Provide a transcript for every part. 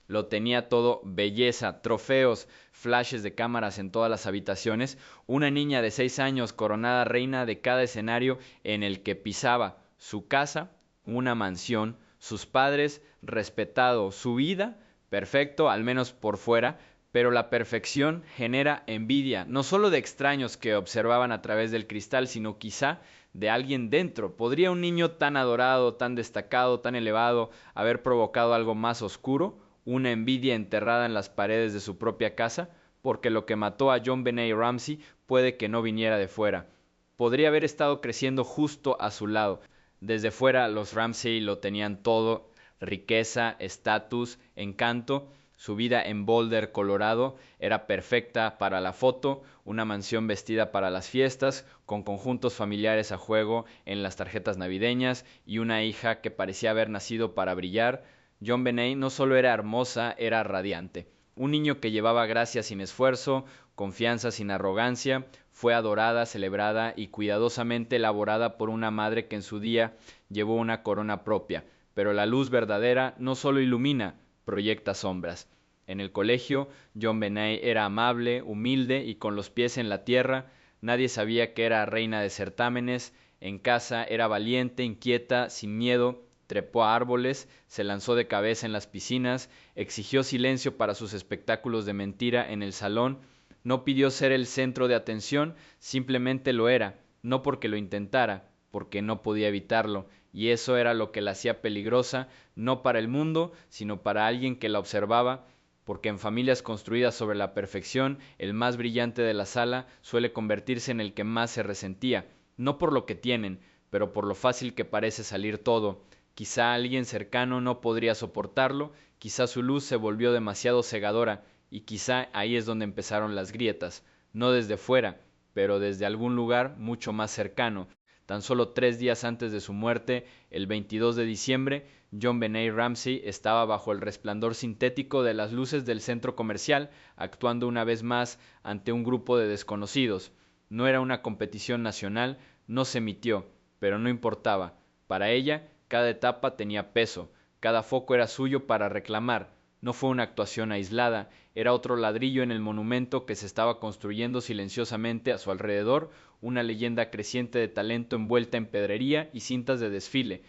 Lo tenía todo belleza, trofeos, flashes de cámaras en todas las habitaciones, una niña de 6 años coronada reina de cada escenario en el que pisaba, su casa, una mansión, sus padres, respetado, su vida, perfecto, al menos por fuera, pero la perfección genera envidia, no solo de extraños que observaban a través del cristal, sino quizá de alguien dentro. ¿Podría un niño tan adorado, tan destacado, tan elevado, haber provocado algo más oscuro? Una envidia enterrada en las paredes de su propia casa, porque lo que mató a John Benet Ramsey puede que no viniera de fuera. Podría haber estado creciendo justo a su lado. Desde fuera los Ramsey lo tenían todo: riqueza, estatus, encanto. Su vida en Boulder, Colorado, era perfecta para la foto, una mansión vestida para las fiestas, con conjuntos familiares a juego en las tarjetas navideñas y una hija que parecía haber nacido para brillar. John Benet no solo era hermosa, era radiante. Un niño que llevaba gracia sin esfuerzo, confianza sin arrogancia, fue adorada, celebrada y cuidadosamente elaborada por una madre que en su día llevó una corona propia. Pero la luz verdadera no solo ilumina, proyecta sombras. En el colegio, John Benet era amable, humilde y con los pies en la tierra. Nadie sabía que era reina de certámenes. En casa era valiente, inquieta, sin miedo. Trepó a árboles, se lanzó de cabeza en las piscinas, exigió silencio para sus espectáculos de mentira en el salón. No pidió ser el centro de atención, simplemente lo era, no porque lo intentara, porque no podía evitarlo, y eso era lo que la hacía peligrosa, no para el mundo, sino para alguien que la observaba, porque en familias construidas sobre la perfección, el más brillante de la sala suele convertirse en el que más se resentía, no por lo que tienen, pero por lo fácil que parece salir todo. Quizá alguien cercano no podría soportarlo, quizá su luz se volvió demasiado cegadora, y quizá ahí es donde empezaron las grietas, no desde fuera, pero desde algún lugar mucho más cercano. Tan solo 3 días antes de su muerte, el 22 de diciembre, John Benet Ramsey estaba bajo el resplandor sintético de las luces del centro comercial, actuando una vez más ante un grupo de desconocidos. No era una competición nacional, no se emitió, pero no importaba. Para ella, cada etapa tenía peso, cada foco era suyo para reclamar. No fue una actuación aislada, era otro ladrillo en el monumento que se estaba construyendo silenciosamente a su alrededor, una leyenda creciente de talento envuelta en pedrería y cintas de desfile.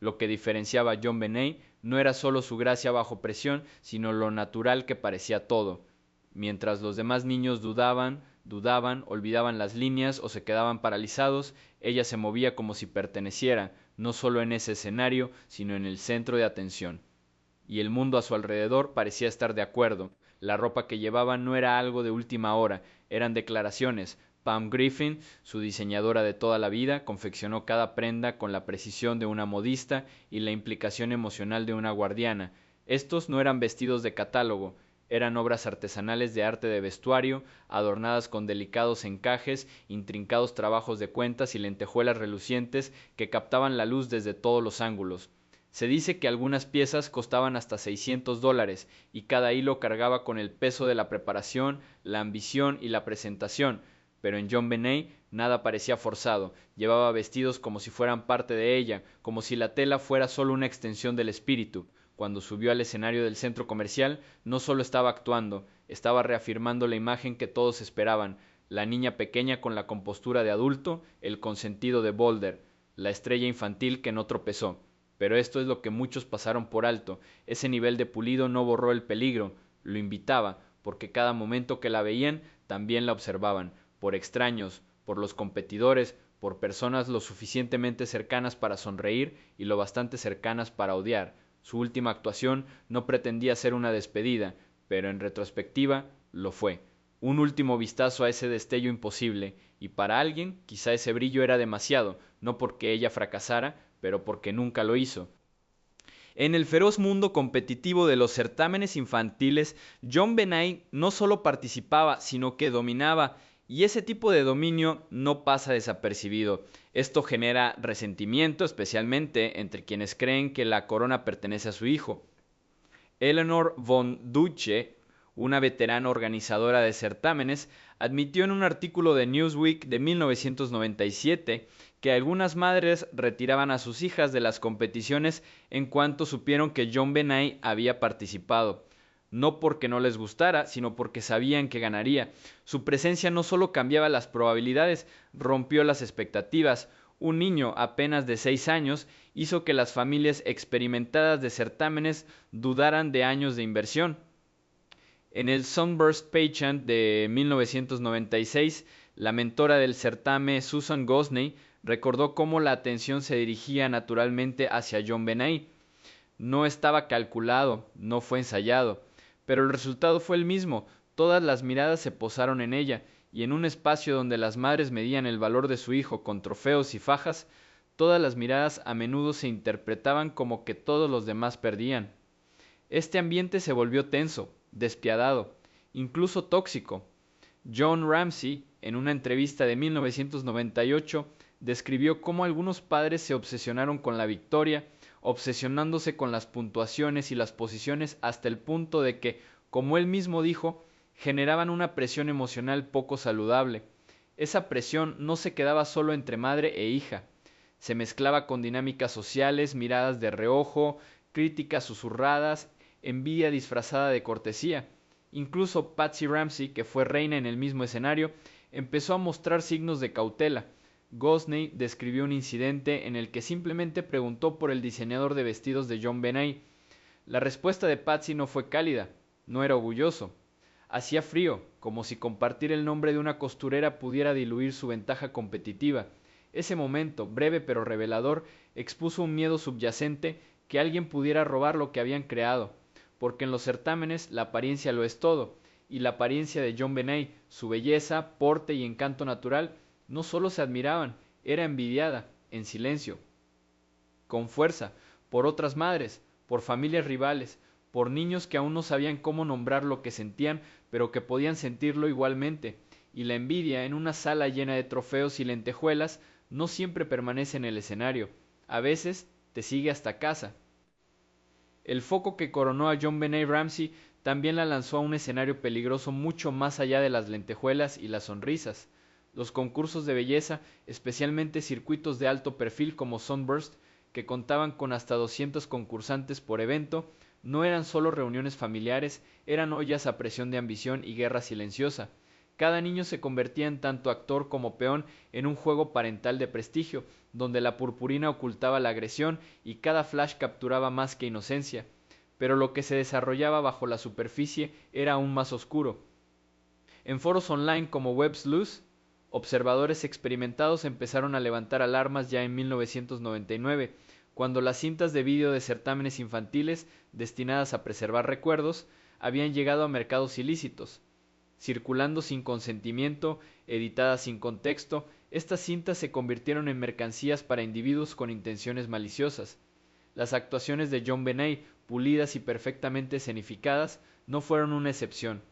Lo que diferenciaba a John Benet no era solo su gracia bajo presión, sino lo natural que parecía todo. Mientras los demás niños dudaban, olvidaban las líneas o se quedaban paralizados, ella se movía como si perteneciera, no solo en ese escenario, sino en el centro de atención. Y el mundo a su alrededor parecía estar de acuerdo. La ropa que llevaba no era algo de última hora, eran declaraciones. Pam Griffin, su diseñadora de toda la vida, confeccionó cada prenda con la precisión de una modista y la implicación emocional de una guardiana. Estos no eran vestidos de catálogo, eran obras artesanales de arte de vestuario, adornadas con delicados encajes, intrincados trabajos de cuentas y lentejuelas relucientes que captaban la luz desde todos los ángulos. Se dice que algunas piezas costaban hasta $600 y cada hilo cargaba con el peso de la preparación, la ambición y la presentación, pero en John Benet nada parecía forzado, llevaba vestidos como si fueran parte de ella, como si la tela fuera solo una extensión del espíritu. Cuando subió al escenario del centro comercial, no solo estaba actuando, estaba reafirmando la imagen que todos esperaban: la niña pequeña con la compostura de adulto, el consentido de Boulder, la estrella infantil que no tropezó. Pero esto es lo que muchos pasaron por alto: ese nivel de pulido no borró el peligro, lo invitaba, porque cada momento que la veían también la observaban, por extraños, por los competidores, por personas lo suficientemente cercanas para sonreír y lo bastante cercanas para odiar. Su última actuación no pretendía ser una despedida, pero en retrospectiva lo fue. Un último vistazo a ese destello imposible, y para alguien quizá ese brillo era demasiado, no porque ella fracasara, pero porque nunca lo hizo. En el feroz mundo competitivo de los certámenes infantiles, John Benet no solo participaba, sino que dominaba, y ese tipo de dominio no pasa desapercibido. Esto genera resentimiento, especialmente entre quienes creen que la corona pertenece a su hijo. Eleanor von Duce, una veterana organizadora de certámenes, admitió en un artículo de Newsweek de 1997 que algunas madres retiraban a sus hijas de las competiciones en cuanto supieron que John Benet había participado. no porque no les gustara, sino porque sabían que ganaría. Su presencia no solo cambiaba las probabilidades, rompió las expectativas. Un niño apenas de 6 años hizo que las familias experimentadas de certámenes dudaran de años de inversión. En el Sunburst Pageant de 1996, la mentora del certamen, Susan Gosney, recordó cómo la atención se dirigía naturalmente hacia JonBenét. No estaba calculado, no fue ensayado, pero el resultado fue el mismo. Todas las miradas se posaron en ella, y en un espacio donde las madres medían el valor de su hijo con trofeos y fajas, todas las miradas a menudo se interpretaban como que todos los demás perdían. Este ambiente se volvió tenso, despiadado, incluso tóxico. John Ramsey, en una entrevista de 1998, describió cómo algunos padres se obsesionaron con la victoria, obsesionándose con las puntuaciones y las posiciones hasta el punto de que, como él mismo dijo, generaban una presión emocional poco saludable. Esa presión no se quedaba solo entre madre e hija, se mezclaba con dinámicas sociales, miradas de reojo, críticas susurradas, envidia disfrazada de cortesía. Incluso Patsy Ramsey, que fue reina en el mismo escenario, empezó a mostrar signos de cautela. Gosney describió un incidente en el que simplemente preguntó por el diseñador de vestidos de JonBenét. La respuesta de Patsy no fue cálida, no era orgulloso. Hacía frío, como si compartir el nombre de una costurera pudiera diluir su ventaja competitiva. Ese momento, breve pero revelador, expuso un miedo subyacente que alguien pudiera robar lo que habían creado, porque en los certámenes la apariencia lo es todo, y la apariencia de JonBenét, su belleza, porte y encanto natural, no solo se admiraban, era envidiada, en silencio, con fuerza, por otras madres, por familias rivales, por niños que aún no sabían cómo nombrar lo que sentían, pero que podían sentirlo igualmente, y la envidia en una sala llena de trofeos y lentejuelas no siempre permanece en el escenario, a veces te sigue hasta casa. El foco que coronó a JonBenét Ramsey también la lanzó a un escenario peligroso mucho más allá de las lentejuelas y las sonrisas. Los concursos de belleza, especialmente circuitos de alto perfil como Sunburst, que contaban con hasta 200 concursantes por evento, no eran solo reuniones familiares, eran ollas a presión de ambición y guerra silenciosa. Cada niño se convertía en tanto actor como peón en un juego parental de prestigio, donde la purpurina ocultaba la agresión y cada flash capturaba más que inocencia. Pero lo que se desarrollaba bajo la superficie era aún más oscuro. En foros online como WebSleuth, observadores experimentados empezaron a levantar alarmas ya en 1999, cuando las cintas de vídeo de certámenes infantiles, destinadas a preservar recuerdos, habían llegado a mercados ilícitos. Circulando sin consentimiento, editadas sin contexto, estas cintas se convirtieron en mercancías para individuos con intenciones maliciosas. Las actuaciones de JonBenét, pulidas y perfectamente escenificadas, no fueron una excepción.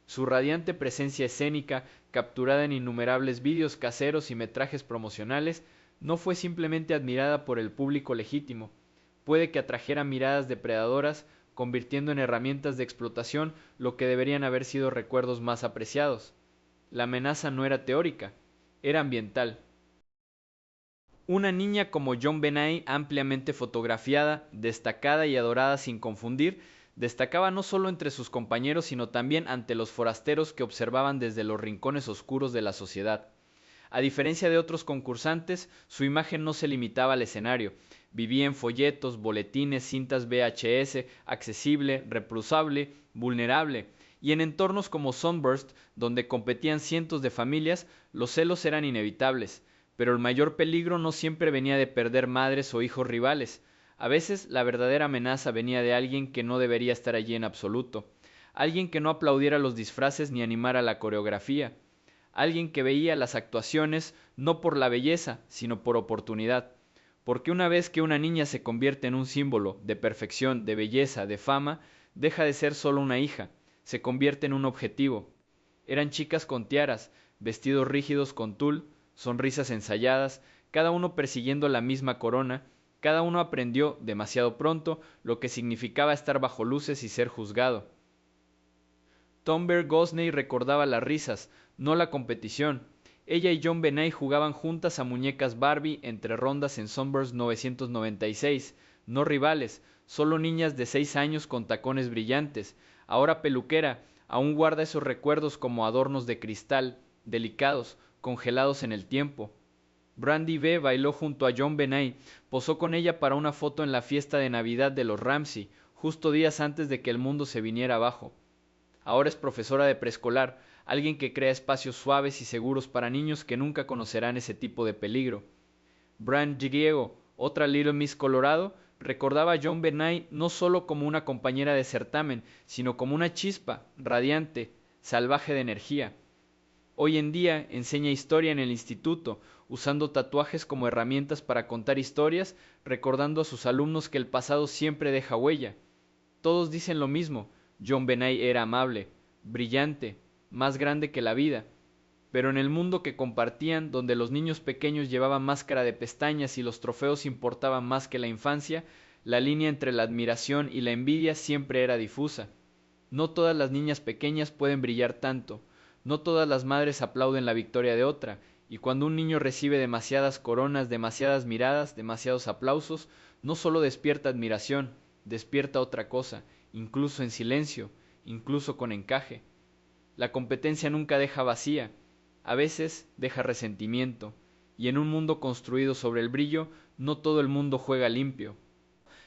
Su radiante presencia escénica, capturada en innumerables vídeos caseros y metrajes promocionales, no fue simplemente admirada por el público legítimo. Puede que atrajera miradas depredadoras, convirtiendo en herramientas de explotación lo que deberían haber sido recuerdos más apreciados. La amenaza no era teórica, era ambiental. Una niña como JonBenét, ampliamente fotografiada, destacada y adorada sin confundir, destacaba no solo entre sus compañeros sino también ante los forasteros que observaban desde los rincones oscuros de la sociedad. A diferencia de otros concursantes, su imagen no se limitaba al escenario. Vivía en folletos, boletines, cintas VHS, accesible, reproducible, vulnerable. Y en entornos como Sunburst, donde competían cientos de familias, los celos eran inevitables. Pero el mayor peligro no siempre venía de perder madres o hijos rivales. A veces la verdadera amenaza venía de alguien que no debería estar allí en absoluto. Alguien que no aplaudiera los disfraces ni animara la coreografía. Alguien que veía las actuaciones no por la belleza, sino por oportunidad. Porque una vez que una niña se convierte en un símbolo de perfección, de belleza, de fama, deja de ser solo una hija, se convierte en un objetivo. Eran chicas con tiaras, vestidos rígidos con tul, sonrisas ensayadas, cada uno persiguiendo la misma corona. Cada uno aprendió, demasiado pronto, lo que significaba estar bajo luces y ser juzgado. Tomber Gosney recordaba las risas, no la competición. Ella y JonBenét jugaban juntas a muñecas Barbie entre rondas en Sunburst 996, no rivales, solo niñas de 6 años con tacones brillantes. Ahora peluquera, aún guarda esos recuerdos como adornos de cristal, delicados, congelados en el tiempo. Brandy B bailó junto a John Benet, posó con ella para una foto en la fiesta de Navidad de los Ramsey, justo días antes de que el mundo se viniera abajo. Ahora es profesora de preescolar, alguien que crea espacios suaves y seguros para niños que nunca conocerán ese tipo de peligro. Brand Griego, otra Little Miss Colorado, recordaba a John Benet no solo como una compañera de certamen, sino como una chispa, radiante, salvaje de energía. Hoy en día enseña historia en el instituto, usando tatuajes como herramientas para contar historias, recordando a sus alumnos que el pasado siempre deja huella. Todos dicen lo mismo: John Benet era amable, brillante, más grande que la vida. Pero en el mundo que compartían, donde los niños pequeños llevaban máscara de pestañas y los trofeos importaban más que la infancia, la línea entre la admiración y la envidia siempre era difusa. No todas las niñas pequeñas pueden brillar tanto, no todas las madres aplauden la victoria de otra, y cuando un niño recibe demasiadas coronas, demasiadas miradas, demasiados aplausos, no solo despierta admiración, despierta otra cosa, incluso en silencio, incluso con encaje. La competencia nunca deja vacía, a veces deja resentimiento, y en un mundo construido sobre el brillo, no todo el mundo juega limpio.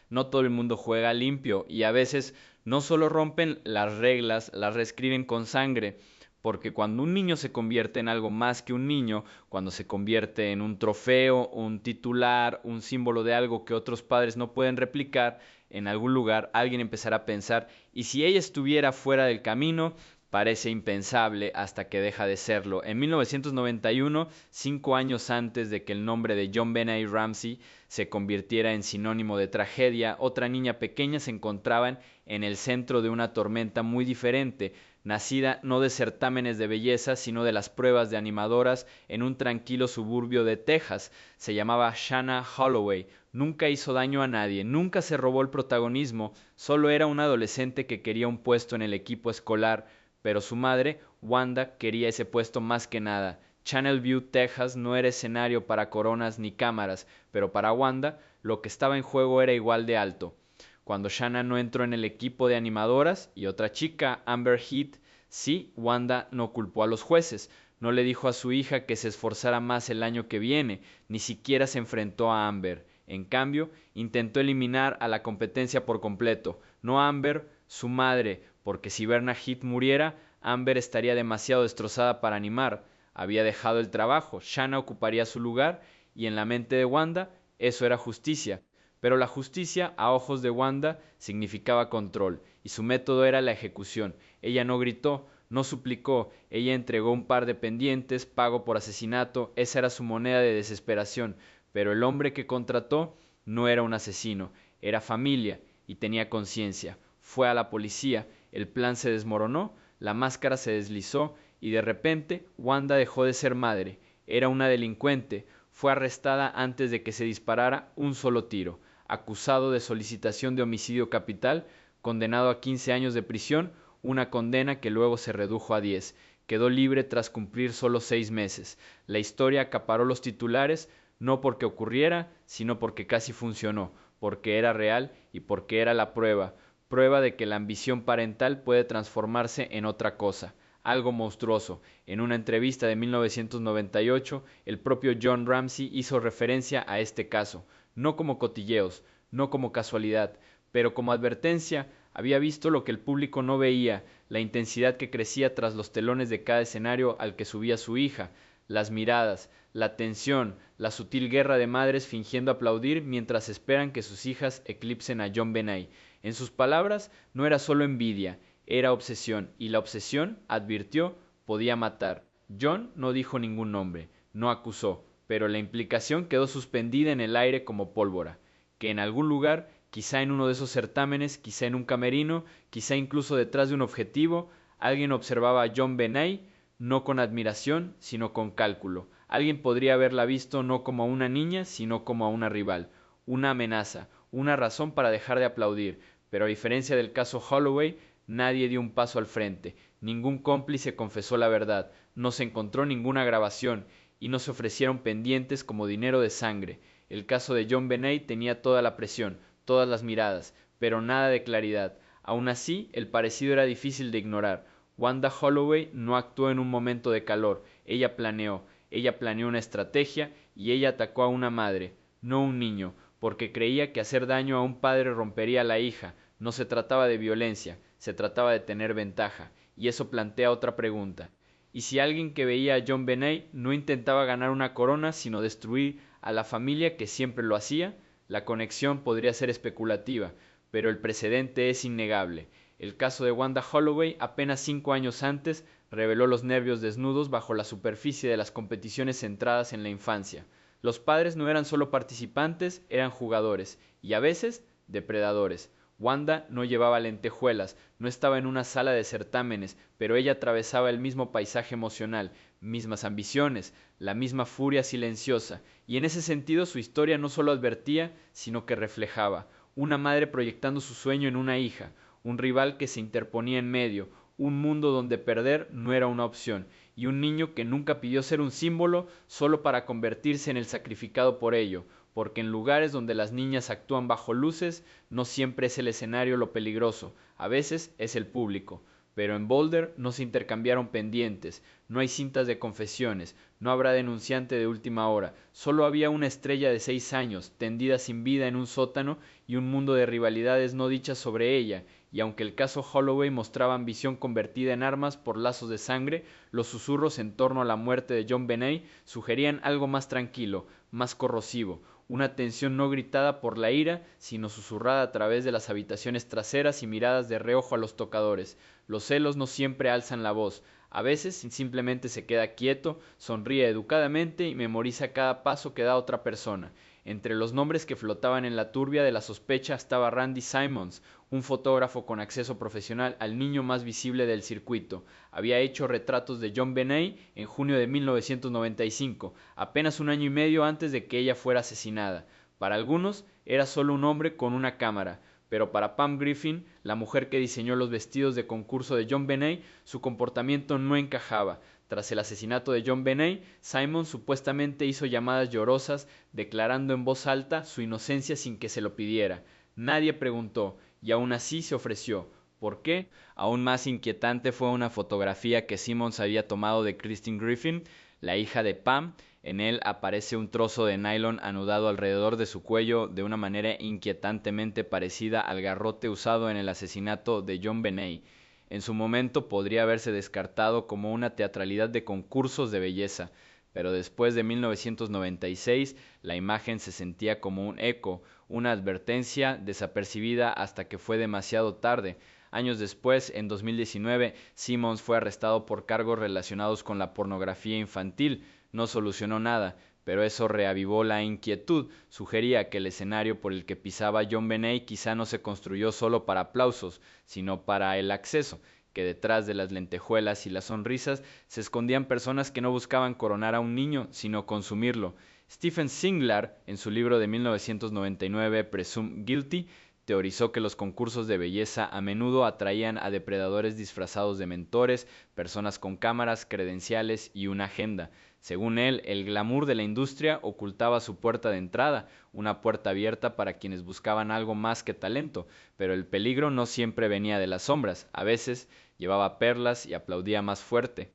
No todo el mundo juega limpio, y a veces no solo rompen las reglas, las reescriben con sangre, porque cuando un niño se convierte en algo más que un niño, cuando se convierte en un trofeo, un titular, un símbolo de algo que otros padres no pueden replicar, en algún lugar alguien empezará a pensar: ¿y si ella estuviera fuera del camino? Parece impensable hasta que deja de serlo. En 1991, 5 años antes de que el nombre de John Benet Ramsey se convirtiera en sinónimo de tragedia, otra niña pequeña se encontraba en el centro de una tormenta muy diferente, nacida no de certámenes de belleza, sino de las pruebas de animadoras en un tranquilo suburbio de Texas. Se llamaba Shanna Holloway. Nunca hizo daño a nadie, nunca se robó el protagonismo, solo era una adolescente que quería un puesto en el equipo escolar, pero su madre, Wanda, quería ese puesto más que nada. Channelview, Texas, no era escenario para coronas ni cámaras, pero para Wanda lo que estaba en juego era igual de alto. Cuando Shanna no entró en el equipo de animadoras y otra chica, Amber Heath, sí, Wanda no culpó a los jueces, no le dijo a su hija que se esforzara más el año que viene, ni siquiera se enfrentó a Amber. En cambio, intentó eliminar a la competencia por completo, no a Amber, su madre, porque si Verna Heath muriera, Amber estaría demasiado destrozada para animar. Había dejado el trabajo, Shanna ocuparía su lugar, y en la mente de Wanda eso era justicia. Pero la justicia, a ojos de Wanda, significaba control, y su método era la ejecución. Ella no gritó, no suplicó, ella entregó un par de pendientes, pago por asesinato, esa era su moneda de desesperación. Pero el hombre que contrató no era un asesino, era familia y tenía conciencia. Fue a la policía, el plan se desmoronó, la máscara se deslizó y de repente Wanda dejó de ser madre. Era una delincuente, fue arrestada antes de que se disparara un solo tiro, acusado de solicitación de homicidio capital, condenado a 15 años de prisión, una condena que luego se redujo a 10. Quedó libre tras cumplir solo 6 meses. La historia acaparó los titulares, no porque ocurriera, sino porque casi funcionó, porque era real y porque era la prueba de que la ambición parental puede transformarse en otra cosa, algo monstruoso. En una entrevista de 1998, el propio John Ramsey hizo referencia a este caso, no como cotilleos, no como casualidad, pero como advertencia. Había visto lo que el público no veía, la intensidad que crecía tras los telones de cada escenario al que subía su hija, las miradas, la tensión, la sutil guerra de madres fingiendo aplaudir mientras esperan que sus hijas eclipsen a John Benet. En sus palabras, no era solo envidia, era obsesión, y la obsesión, advirtió, podía matar. John no dijo ningún nombre, no acusó, pero la implicación quedó suspendida en el aire como pólvora, que en algún lugar, quizá en uno de esos certámenes, quizá en un camerino, quizá incluso detrás de un objetivo, alguien observaba a John Benet, no con admiración, sino con cálculo. Alguien podría haberla visto no como a una niña, sino como a una rival, una amenaza, una razón para dejar de aplaudir, pero a diferencia del caso Holloway, nadie dio un paso al frente, ningún cómplice confesó la verdad, no se encontró ninguna grabación y no se ofrecieron pendientes como dinero de sangre. El caso de John Benet tenía toda la presión, todas las miradas, pero nada de claridad. Aún así, el parecido era difícil de ignorar. Wanda Holloway no actuó en un momento de calor, ella planeó una estrategia y ella atacó a una madre, no un niño, porque creía que hacer daño a un padre rompería a la hija. No se trataba de violencia, se trataba de tener ventaja, y eso plantea otra pregunta. ¿Y si alguien que veía a John Benet no intentaba ganar una corona, sino destruir a la familia que siempre lo hacía? La conexión podría ser especulativa, pero el precedente es innegable. El caso de Wanda Holloway, apenas 5 años antes, reveló los nervios desnudos bajo la superficie de las competiciones centradas en la infancia. Los padres no eran solo participantes, eran jugadores, y a veces depredadores. Wanda no llevaba lentejuelas, no estaba en una sala de certámenes, pero ella atravesaba el mismo paisaje emocional, mismas ambiciones, la misma furia silenciosa, y en ese sentido su historia no solo advertía, sino que reflejaba. Una madre proyectando su sueño en una hija, un rival que se interponía en medio, un mundo donde perder no era una opción, y un niño que nunca pidió ser un símbolo solo para convertirse en el sacrificado por ello, porque en lugares donde las niñas actúan bajo luces, no siempre es el escenario lo peligroso, a veces es el público. Pero en Boulder no se intercambiaron pendientes, no hay cintas de confesiones, no habrá denunciante de última hora, solo había una estrella de 6 años, tendida sin vida en un sótano y un mundo de rivalidades no dichas sobre ella, y aunque el caso Holloway mostraba ambición convertida en armas por lazos de sangre, los susurros en torno a la muerte de John Benet sugerían algo más tranquilo, más corrosivo, una tensión no gritada por la ira, sino susurrada a través de las habitaciones traseras y miradas de reojo a los tocadores. Los celos no siempre alzan la voz, a veces simplemente se queda quieto, sonríe educadamente y memoriza cada paso que da otra persona. Entre los nombres que flotaban en la turbia de la sospecha estaba Randy Simons, un fotógrafo con acceso profesional al niño más visible del circuito. Había hecho retratos de John Benet en junio de 1995, apenas un año y medio antes de que ella fuera asesinada. Para algunos era solo un hombre con una cámara, pero para Pam Griffin, la mujer que diseñó los vestidos de concurso de John Benet, su comportamiento no encajaba. Tras el asesinato de John Benet, Simon supuestamente hizo llamadas llorosas, declarando en voz alta su inocencia sin que se lo pidiera. Nadie preguntó, y aún así se ofreció. ¿Por qué? Aún más inquietante fue una fotografía que Simmons había tomado de Christine Griffin, la hija de Pam. En él aparece un trozo de nylon anudado alrededor de su cuello de una manera inquietantemente parecida al garrote usado en el asesinato de John Benet. En su momento podría haberse descartado como una teatralidad de concursos de belleza, pero después de 1996 la imagen se sentía como un eco, una advertencia desapercibida hasta que fue demasiado tarde. Años después, en 2019, Simmons fue arrestado por cargos relacionados con la pornografía infantil. No solucionó nada, pero eso reavivó la inquietud. Sugería que el escenario por el que pisaba John Benet quizá no se construyó solo para aplausos, sino para el acceso, que detrás de las lentejuelas y las sonrisas se escondían personas que no buscaban coronar a un niño, sino consumirlo. Stephen Singlar, en su libro de 1999, Presumed Guilty, teorizó que los concursos de belleza a menudo atraían a depredadores disfrazados de mentores, personas con cámaras, credenciales y una agenda. Según él, el glamour de la industria ocultaba su puerta de entrada, una puerta abierta para quienes buscaban algo más que talento, pero el peligro no siempre venía de las sombras, a veces llevaba perlas y aplaudía más fuerte.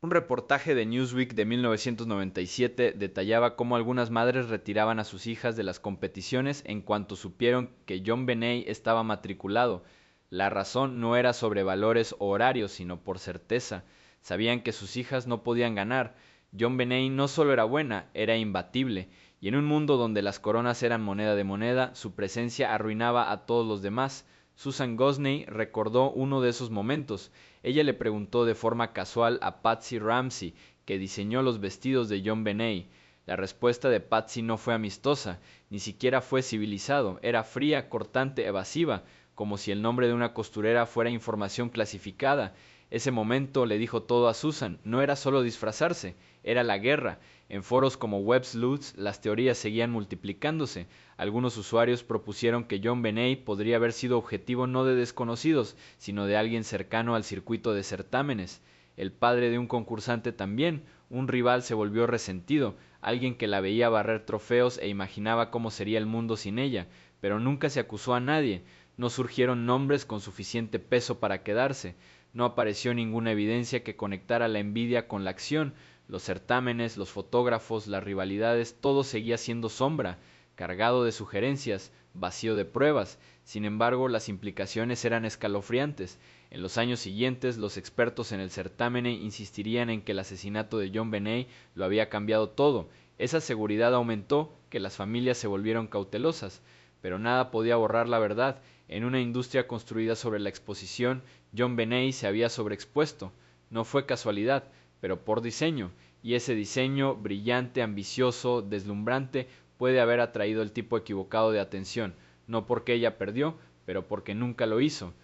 Un reportaje de Newsweek de 1997 detallaba cómo algunas madres retiraban a sus hijas de las competiciones en cuanto supieron que John Benet estaba matriculado. La razón no era sobre valores o horarios, sino por certeza. Sabían que sus hijas no podían ganar. John Benet no solo era buena, era imbatible, y en un mundo donde las coronas eran moneda de moneda, su presencia arruinaba a todos los demás. Susan Gosney recordó uno de esos momentos. Ella le preguntó de forma casual a Patsy Ramsey, que diseñó los vestidos de John Benet. La respuesta de Patsy no fue amistosa, ni siquiera fue civilizado, era fría, cortante, evasiva, como si el nombre de una costurera fuera información clasificada. Ese momento le dijo todo a Susan, no era solo disfrazarse, era la guerra. En foros como WebSleuths las teorías seguían multiplicándose. Algunos usuarios propusieron que John Benet podría haber sido objetivo no de desconocidos, sino de alguien cercano al circuito de certámenes. El padre de un concursante también, un rival se volvió resentido, alguien que la veía barrer trofeos e imaginaba cómo sería el mundo sin ella, pero nunca se acusó a nadie, no surgieron nombres con suficiente peso para quedarse, no apareció ninguna evidencia que conectara la envidia con la acción, los certámenes, los fotógrafos, las rivalidades, todo seguía siendo sombra, cargado de sugerencias, vacío de pruebas. Sin embargo, las implicaciones eran escalofriantes. En los años siguientes, los expertos en el certamen insistirían en que el asesinato de John Benet lo había cambiado todo. Esa seguridad aumentó que las familias se volvieron cautelosas, pero nada podía borrar la verdad. En una industria construida sobre la exposición, John Benet se había sobreexpuesto. No fue casualidad, pero por diseño, y ese diseño, brillante, ambicioso, deslumbrante, puede haber atraído el tipo equivocado de atención, no porque ella perdió, pero porque nunca lo hizo.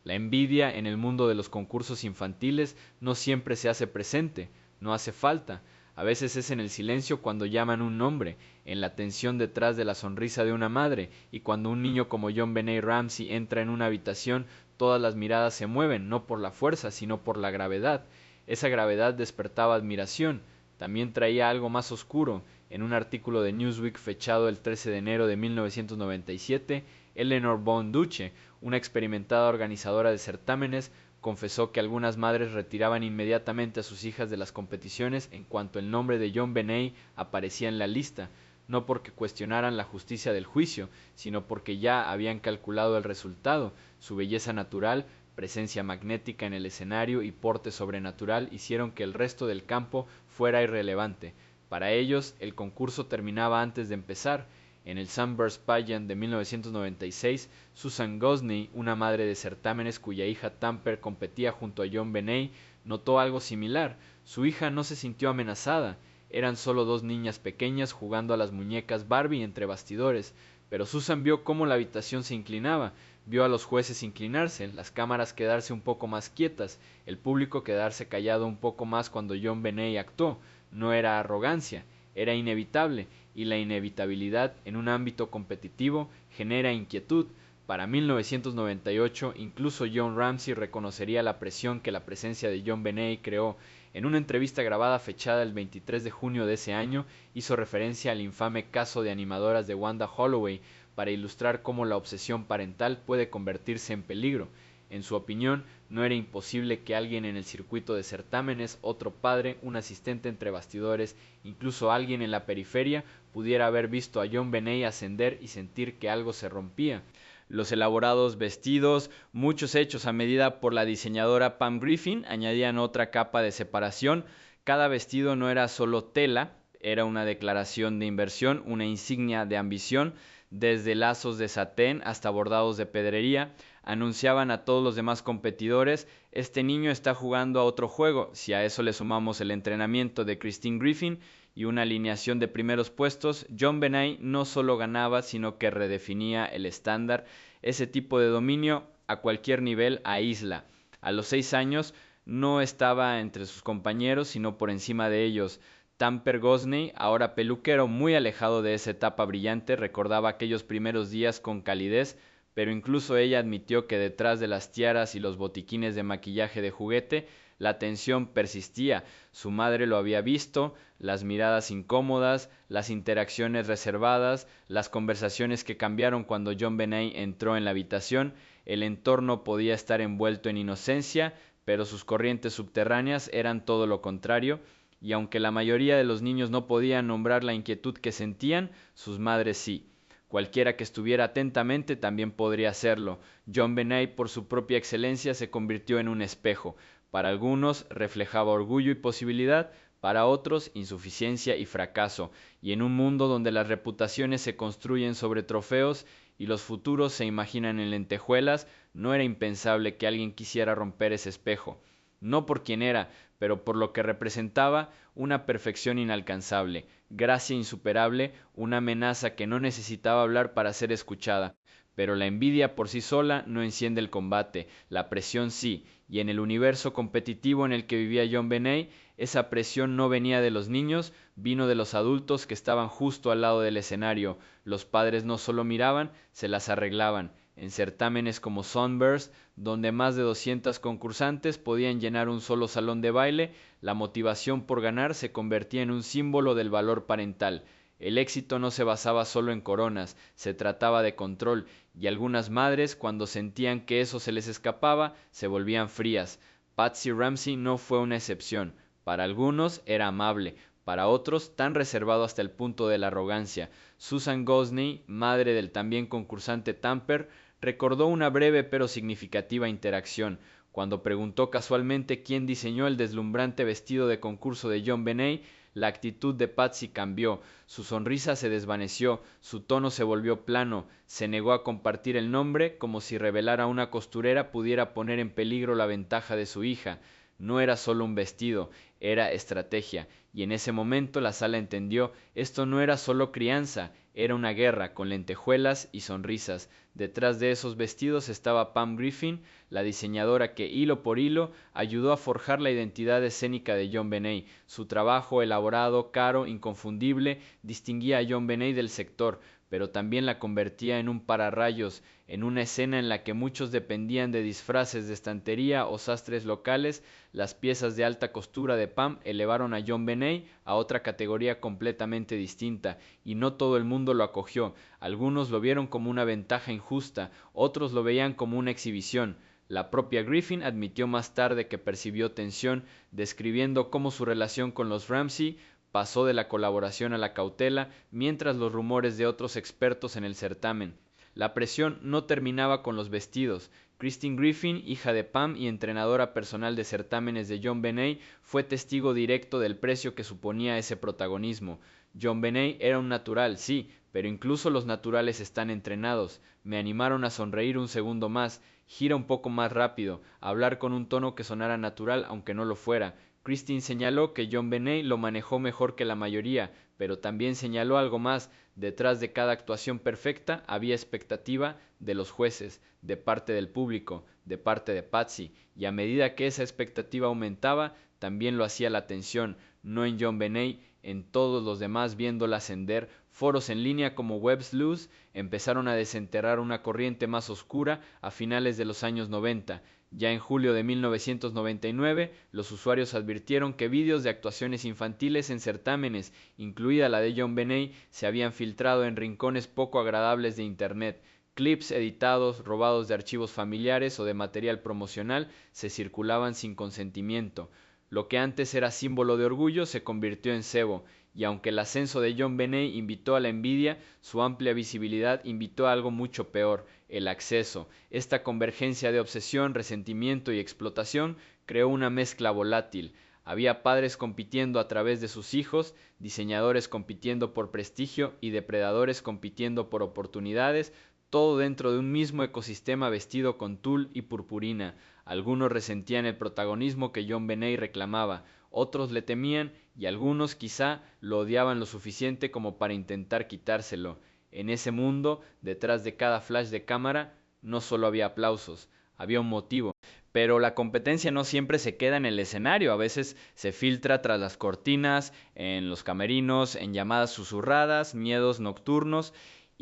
La envidia en el mundo de los concursos infantiles no siempre se hace presente, no hace falta. A veces es en el silencio cuando llaman un nombre, en la tensión detrás de la sonrisa de una madre, y cuando un niño como John Benet Ramsey entra en una habitación, todas las miradas se mueven, no por la fuerza, sino por la gravedad. Esa gravedad despertaba admiración. También traía algo más oscuro. En un artículo de Newsweek fechado el 13 de enero de 1997, Eleanor Von Duche, una experimentada organizadora de certámenes, confesó que algunas madres retiraban inmediatamente a sus hijas de las competiciones en cuanto el nombre de John Benet aparecía en la lista, no porque cuestionaran la justicia del juicio, sino porque ya habían calculado el resultado. Su belleza natural, presencia magnética en el escenario y porte sobrenatural hicieron que el resto del campo fuera irrelevante. Para ellos, el concurso terminaba antes de empezar. En el Sunburst Pageant de 1996, Susan Gosney, una madre de certámenes cuya hija Tamper competía junto a John Benet, notó algo similar. Su hija no se sintió amenazada. Eran solo dos niñas pequeñas jugando a las muñecas Barbie entre bastidores, pero Susan vio cómo la habitación se inclinaba, vio a los jueces inclinarse, las cámaras quedarse un poco más quietas, el público quedarse callado un poco más cuando John Benet actuó. No era arrogancia, era inevitable, y la inevitabilidad en un ámbito competitivo genera inquietud. Para 1998, incluso John Ramsey reconocería la presión que la presencia de John Benet creó. En una entrevista grabada fechada el 23 de junio de ese año, hizo referencia al infame caso de animadoras de Wanda Holloway para ilustrar cómo la obsesión parental puede convertirse en peligro. En su opinión, no era imposible que alguien en el circuito de certámenes, otro padre, un asistente entre bastidores, incluso alguien en la periferia, pudiera haber visto a John Benet ascender y sentir que algo se rompía. Los elaborados vestidos, muchos hechos a medida por la diseñadora Pam Griffin, añadían otra capa de separación. Cada vestido no era solo tela, era una declaración de inversión, una insignia de ambición, desde lazos de satén hasta bordados de pedrería. Anunciaban a todos los demás competidores: este niño está jugando a otro juego. Si a eso le sumamos el entrenamiento de Christine Griffin y una alineación de primeros puestos, John Benet no solo ganaba, sino que redefinía el estándar. Ese tipo de dominio a cualquier nivel aísla. A los 6 años no estaba entre sus compañeros, sino por encima de ellos. Tamper Gosney, ahora peluquero muy alejado de esa etapa brillante, recordaba aquellos primeros días con calidez, pero incluso ella admitió que detrás de las tiaras y los botiquines de maquillaje de juguete, la tensión persistía. Su madre lo había visto, las miradas incómodas, las interacciones reservadas, las conversaciones que cambiaron cuando John Benet entró en la habitación. El entorno podía estar envuelto en inocencia, pero sus corrientes subterráneas eran todo lo contrario, y aunque la mayoría de los niños no podían nombrar la inquietud que sentían, sus madres sí. Cualquiera que estuviera atentamente también podría hacerlo. John Benet, por su propia excelencia, se convirtió en un espejo. Para algunos reflejaba orgullo y posibilidad, para otros insuficiencia y fracaso. Y en un mundo donde las reputaciones se construyen sobre trofeos y los futuros se imaginan en lentejuelas, no era impensable que alguien quisiera romper ese espejo. No por quien era, pero por lo que representaba: una perfección inalcanzable, gracia insuperable, una amenaza que no necesitaba hablar para ser escuchada. Pero la envidia por sí sola no enciende el combate, la presión sí, y en el universo competitivo en el que vivía John Benet, esa presión no venía de los niños, vino de los adultos que estaban justo al lado del escenario. Los padres no solo miraban, se las arreglaban. En certámenes como Sunburst, donde más de 200 concursantes podían llenar un solo salón de baile, la motivación por ganar se convertía en un símbolo del valor parental. El éxito no se basaba solo en coronas, se trataba de control, y algunas madres, cuando sentían que eso se les escapaba, se volvían frías. Patsy Ramsey no fue una excepción. Para algunos era amable, para otros tan reservado hasta el punto de la arrogancia. Susan Gosney, madre del también concursante Tamper, recordó una breve pero significativa interacción, cuando preguntó casualmente quién diseñó el deslumbrante vestido de concurso de John Benet. La actitud de Patsy cambió, su sonrisa se desvaneció, su tono se volvió plano, se negó a compartir el nombre como si revelar a una costurera pudiera poner en peligro la ventaja de su hija. No era solo un vestido, era estrategia, y en ese momento la sala entendió, esto no era solo crianza, era una guerra con lentejuelas y sonrisas. Detrás de esos vestidos estaba Pam Griffin, la diseñadora que hilo por hilo ayudó a forjar la identidad escénica de John Benet. Su trabajo elaborado, caro, inconfundible, distinguía a John Benet del sector, pero también la convertía en un pararrayos, en una escena en la que muchos dependían de disfraces de estantería o sastres locales. Las piezas de alta costura de Pam elevaron a John Benet a otra categoría completamente distinta, y no todo el mundo lo acogió. Algunos lo vieron como una ventaja injusta, otros lo veían como una exhibición. La propia Griffin admitió más tarde que percibió tensión, describiendo cómo su relación con los Ramsey pasó de la colaboración a la cautela, mientras los rumores de otros expertos en el certamen. La presión no terminaba con los vestidos. Christine Griffin, hija de Pam y entrenadora personal de certámenes de John Benet, fue testigo directo del precio que suponía ese protagonismo. John Benet era un natural, sí, pero incluso los naturales están entrenados. Me animaron a sonreír un segundo más, gira un poco más rápido, hablar con un tono que sonara natural aunque no lo fuera. Christine señaló que John Benet lo manejó mejor que la mayoría, pero también señaló algo más. Detrás de cada actuación perfecta había expectativa de los jueces, de parte del público, de parte de Patsy, y a medida que esa expectativa aumentaba, también lo hacía la tensión, no en John Benet, en todos los demás viéndola ascender. Foros en línea como Webb's Luz empezaron a desenterrar una corriente más oscura a finales de los años 90. Ya en julio de 1999, los usuarios advirtieron que vídeos de actuaciones infantiles en certámenes, incluida la de John Benet, se habían filtrado en rincones poco agradables de Internet. Clips editados, robados de archivos familiares o de material promocional se circulaban sin consentimiento. Lo que antes era símbolo de orgullo se convirtió en cebo, y aunque el ascenso de John Benet invitó a la envidia, su amplia visibilidad invitó a algo mucho peor, el acceso. Esta convergencia de obsesión, resentimiento y explotación creó una mezcla volátil. Había padres compitiendo a través de sus hijos, diseñadores compitiendo por prestigio y depredadores compitiendo por oportunidades, todo dentro de un mismo ecosistema vestido con tul y purpurina. Algunos resentían el protagonismo que John Benet reclamaba, otros le temían y algunos quizá lo odiaban lo suficiente como para intentar quitárselo. En ese mundo, detrás de cada flash de cámara, no solo había aplausos, había un motivo. Pero la competencia no siempre se queda en el escenario, a veces se filtra tras las cortinas, en los camerinos, en llamadas susurradas, miedos nocturnos.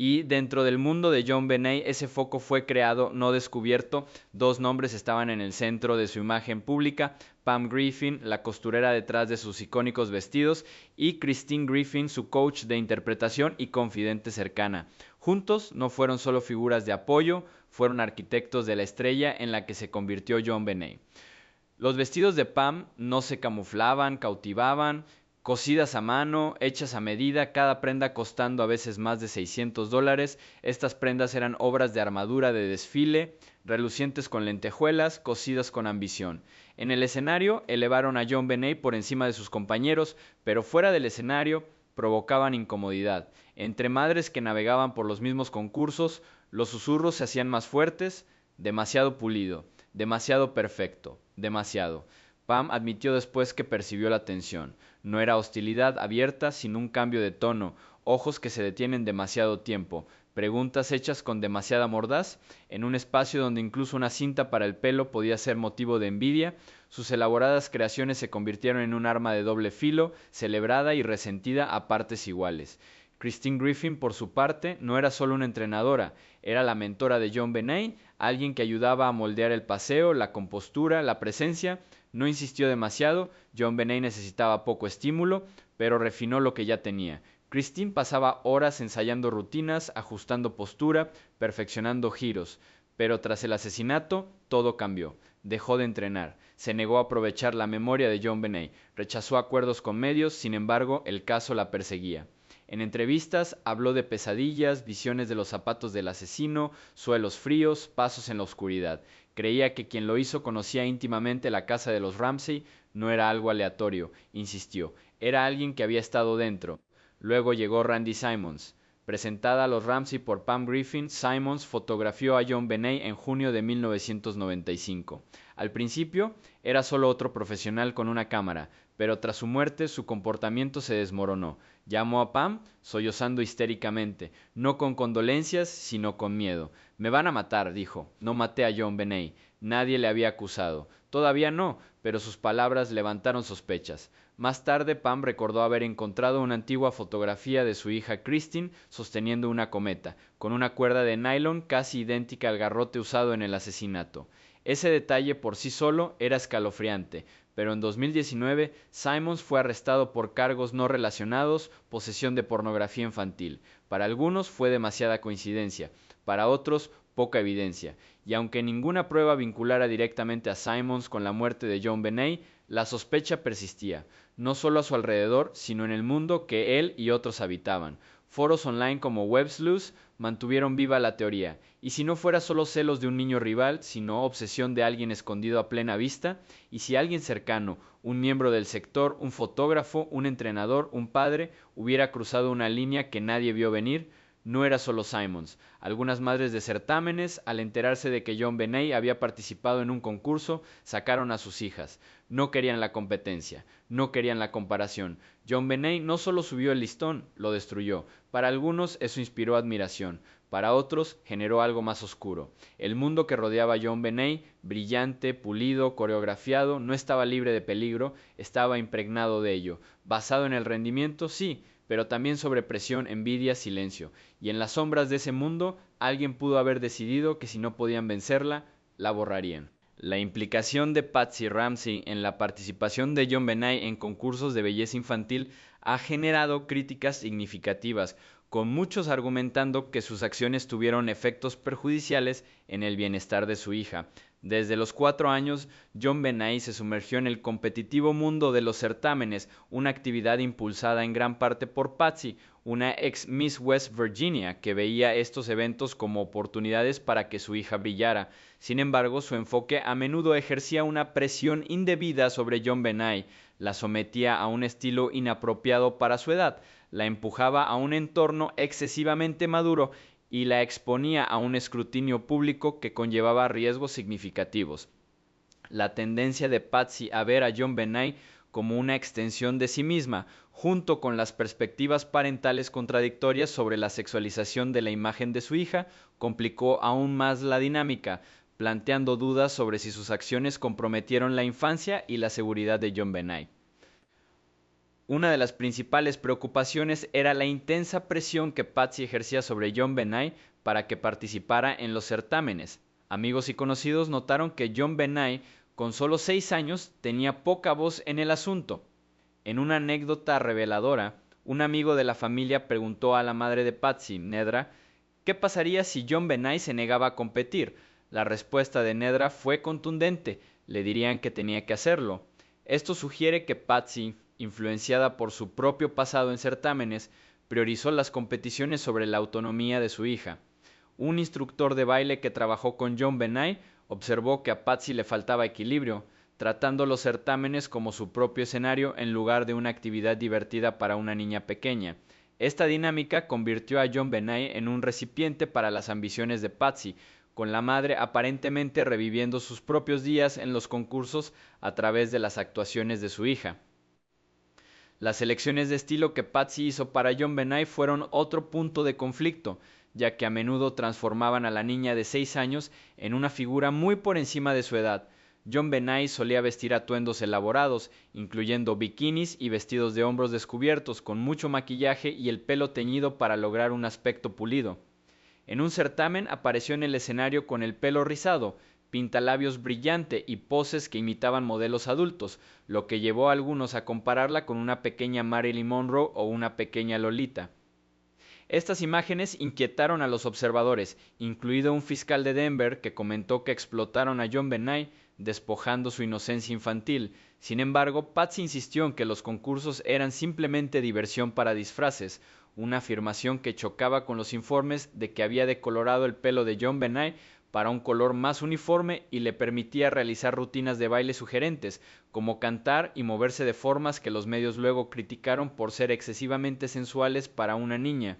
Y dentro del mundo de John Benet ese foco fue creado, no descubierto. Dos nombres estaban en el centro de su imagen pública: Pam Griffin, la costurera detrás de sus icónicos vestidos, y Christine Griffin, su coach de interpretación y confidente cercana. Juntos no fueron solo figuras de apoyo, fueron arquitectos de la estrella en la que se convirtió John Benet. Los vestidos de Pam no se camuflaban, cautivaban, cosidas a mano, hechas a medida, cada prenda costando a veces más de $600. Estas prendas eran obras de armadura de desfile, relucientes con lentejuelas, cosidas con ambición. En el escenario elevaron a John Benet por encima de sus compañeros, pero fuera del escenario provocaban incomodidad. Entre madres que navegaban por los mismos concursos, los susurros se hacían más fuertes: demasiado pulido, demasiado perfecto, demasiado. Pam admitió después que percibió la tensión. No era hostilidad abierta, sino un cambio de tono, ojos que se detienen demasiado tiempo, preguntas hechas con demasiada mordaz. En un espacio donde incluso una cinta para el pelo podía ser motivo de envidia, sus elaboradas creaciones se convirtieron en un arma de doble filo, celebrada y resentida a partes iguales. Christine Griffin, por su parte, no era solo una entrenadora, era la mentora de John Benet, alguien que ayudaba a moldear el paseo, la compostura, la presencia. No insistió demasiado, John Benet necesitaba poco estímulo, pero refinó lo que ya tenía. Christine pasaba horas ensayando rutinas, ajustando postura, perfeccionando giros, pero tras el asesinato todo cambió. Dejó de entrenar, se negó a aprovechar la memoria de JonBenet, rechazó acuerdos con medios, sin embargo el caso la perseguía. En entrevistas habló de pesadillas, visiones de los zapatos del asesino, suelos fríos, pasos en la oscuridad. Creía que quien lo hizo conocía íntimamente la casa de los Ramsay, no era algo aleatorio, insistió, era alguien que había estado dentro. Luego llegó Randy Simons. Presentada a los Ramsay por Pam Griffin, Simons fotografió a JonBenet en junio de 1995. Al principio era solo otro profesional con una cámara, pero tras su muerte su comportamiento se desmoronó. Llamó a Pam, sollozando histéricamente, no con condolencias, sino con miedo. Me van a matar, dijo. No maté a JonBenet. Nadie le había acusado. Todavía no, pero sus palabras levantaron sospechas. Más tarde, Pam recordó haber encontrado una antigua fotografía de su hija Christine sosteniendo una cometa, con una cuerda de nylon casi idéntica al garrote usado en el asesinato. Ese detalle por sí solo era escalofriante, pero en 2019 Simons fue arrestado por cargos no relacionados, posesión de pornografía infantil. Para algunos fue demasiada coincidencia, para otros poca evidencia, y aunque ninguna prueba vinculara directamente a Simons con la muerte de JonBenet, la sospecha persistía, no solo a su alrededor, sino en el mundo que él y otros habitaban. Foros online como Websleuth mantuvieron viva la teoría, y si no fuera solo celos de un niño rival, sino obsesión de alguien escondido a plena vista, y si alguien cercano, un miembro del sector, un fotógrafo, un entrenador, un padre, hubiera cruzado una línea que nadie vio venir, no era solo Simons. Algunas madres de certámenes, al enterarse de que JonBenet había participado en un concurso, sacaron a sus hijas. No querían la competencia, no querían la comparación. JonBenet no solo subió el listón, lo destruyó. Para algunos eso inspiró admiración, para otros generó algo más oscuro. El mundo que rodeaba a JonBenet, brillante, pulido, coreografiado, no estaba libre de peligro, estaba impregnado de ello. Basado en el rendimiento, sí, pero también sobre presión, envidia, silencio. Y en las sombras de ese mundo, alguien pudo haber decidido que si no podían vencerla, la borrarían. La implicación de Patsy Ramsey en la participación de JonBenet en concursos de belleza infantil ha generado críticas significativas, con muchos argumentando que sus acciones tuvieron efectos perjudiciales en el bienestar de su hija. Desde los 4 años, JonBenet se sumergió en el competitivo mundo de los certámenes, una actividad impulsada en gran parte por Patsy, una ex Miss West Virginia que veía estos eventos como oportunidades para que su hija brillara. Sin embargo, su enfoque a menudo ejercía una presión indebida sobre JonBenet, la sometía a un estilo inapropiado para su edad, la empujaba a un entorno excesivamente maduro y la exponía a un escrutinio público que conllevaba riesgos significativos. La tendencia de Patsy a ver a JonBenet como una extensión de sí misma, junto con las perspectivas parentales contradictorias sobre la sexualización de la imagen de su hija, complicó aún más la dinámica, planteando dudas sobre si sus acciones comprometieron la infancia y la seguridad de JonBenet. Una de las principales preocupaciones era la intensa presión que Patsy ejercía sobre JonBenet para que participara en los certámenes. Amigos y conocidos notaron que JonBenet, con solo 6 años, tenía poca voz en el asunto. En una anécdota reveladora, un amigo de la familia preguntó a la madre de Patsy, Nedra, ¿qué pasaría si JonBenet se negaba a competir? La respuesta de Nedra fue contundente, le dirían que tenía que hacerlo. Esto sugiere que Patsy, influenciada por su propio pasado en certámenes, priorizó las competiciones sobre la autonomía de su hija. Un instructor de baile que trabajó con JonBenet observó que a Patsy le faltaba equilibrio, tratando los certámenes como su propio escenario en lugar de una actividad divertida para una niña pequeña. Esta dinámica convirtió a JonBenet en un recipiente para las ambiciones de Patsy, con la madre aparentemente reviviendo sus propios días en los concursos a través de las actuaciones de su hija. Las elecciones de estilo que Patsy hizo para JonBenet fueron otro punto de conflicto, ya que a menudo transformaban a la niña de 6 años en una figura muy por encima de su edad. JonBenet solía vestir atuendos elaborados, incluyendo bikinis y vestidos de hombros descubiertos, con mucho maquillaje y el pelo teñido para lograr un aspecto pulido. En un certamen apareció en el escenario con el pelo rizado, pintalabios brillante y poses que imitaban modelos adultos, lo que llevó a algunos a compararla con una pequeña Marilyn Monroe o una pequeña Lolita. Estas imágenes inquietaron a los observadores, incluido un fiscal de Denver que comentó que explotaron a JonBenét despojando su inocencia infantil. Sin embargo, Patsy insistió en que los concursos eran simplemente diversión para disfraces, una afirmación que chocaba con los informes de que había decolorado el pelo de JonBenét para un color más uniforme y le permitía realizar rutinas de baile sugerentes, como cantar y moverse de formas que los medios luego criticaron por ser excesivamente sensuales para una niña.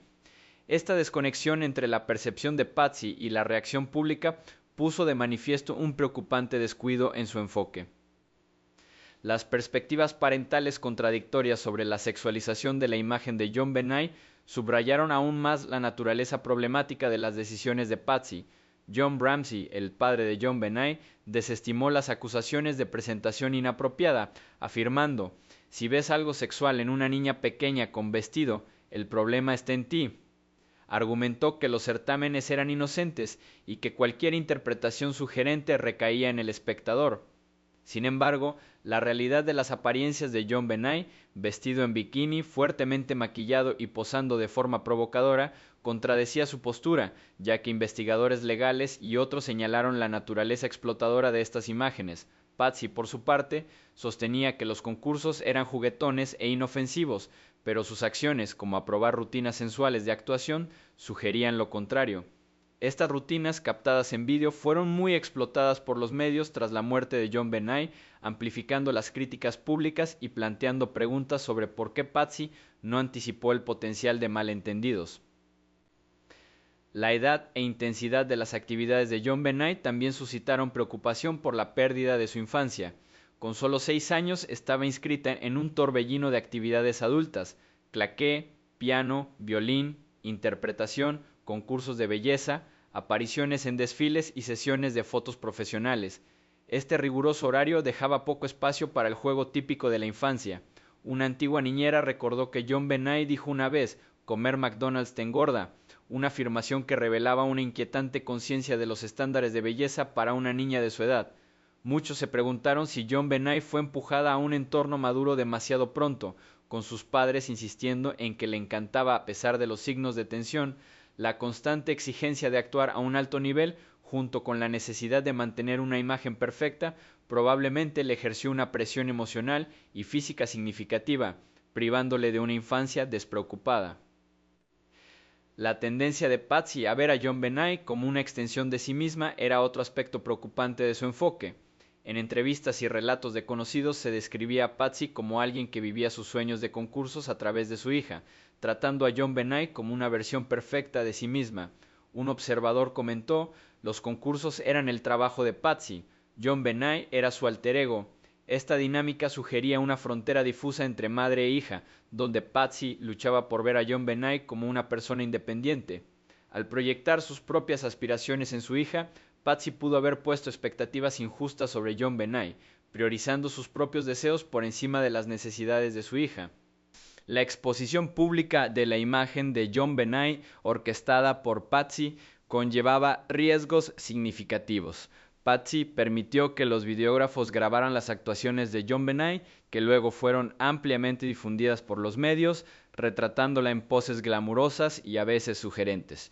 Esta desconexión entre la percepción de Patsy y la reacción pública puso de manifiesto un preocupante descuido en su enfoque. Las perspectivas parentales contradictorias sobre la sexualización de la imagen de JonBenét subrayaron aún más la naturaleza problemática de las decisiones de Patsy. John Ramsey, el padre de JonBenét, desestimó las acusaciones de presentación inapropiada, afirmando: "Si ves algo sexual en una niña pequeña con vestido, el problema está en ti". Argumentó que los certámenes eran inocentes y que cualquier interpretación sugerente recaía en el espectador. Sin embargo, la realidad de las apariencias de JonBenét, vestido en bikini, fuertemente maquillado y posando de forma provocadora, contradecía su postura, ya que investigadores legales y otros señalaron la naturaleza explotadora de estas imágenes. Patsy, por su parte, sostenía que los concursos eran juguetones e inofensivos, pero sus acciones, como aprobar rutinas sensuales de actuación, sugerían lo contrario. Estas rutinas captadas en vídeo fueron muy explotadas por los medios tras la muerte de JonBenét, amplificando las críticas públicas y planteando preguntas sobre por qué Patsy no anticipó el potencial de malentendidos. La edad e intensidad de las actividades de JonBenét también suscitaron preocupación por la pérdida de su infancia. Con solo 6 años estaba inscrita en un torbellino de actividades adultas: claqué, piano, violín, interpretación, concursos de belleza, apariciones en desfiles y sesiones de fotos profesionales. Este riguroso horario dejaba poco espacio para el juego típico de la infancia. Una antigua niñera recordó que JonBenét dijo una vez: "Comer McDonald's te engorda", una afirmación que revelaba una inquietante conciencia de los estándares de belleza para una niña de su edad. Muchos se preguntaron si JonBenét fue empujada a un entorno maduro demasiado pronto, con sus padres insistiendo en que le encantaba a pesar de los signos de tensión. La constante exigencia de actuar a un alto nivel, junto con la necesidad de mantener una imagen perfecta, probablemente le ejerció una presión emocional y física significativa, privándole de una infancia despreocupada. La tendencia de Patsy a ver a JonBenét como una extensión de sí misma era otro aspecto preocupante de su enfoque. En entrevistas y relatos de conocidos se describía a Patsy como alguien que vivía sus sueños de concursos a través de su hija, tratando a JonBenét como una versión perfecta de sí misma. Un observador comentó: "Los concursos eran el trabajo de Patsy, JonBenét era su alter ego". Esta dinámica sugería una frontera difusa entre madre e hija, donde Patsy luchaba por ver a JonBenét como una persona independiente. Al proyectar sus propias aspiraciones en su hija, Patsy pudo haber puesto expectativas injustas sobre JonBenét, priorizando sus propios deseos por encima de las necesidades de su hija. La exposición pública de la imagen de JonBenét, orquestada por Patsy, conllevaba riesgos significativos. Patsy permitió que los videógrafos grabaran las actuaciones de JonBenét, que luego fueron ampliamente difundidas por los medios, retratándola en poses glamurosas y a veces sugerentes.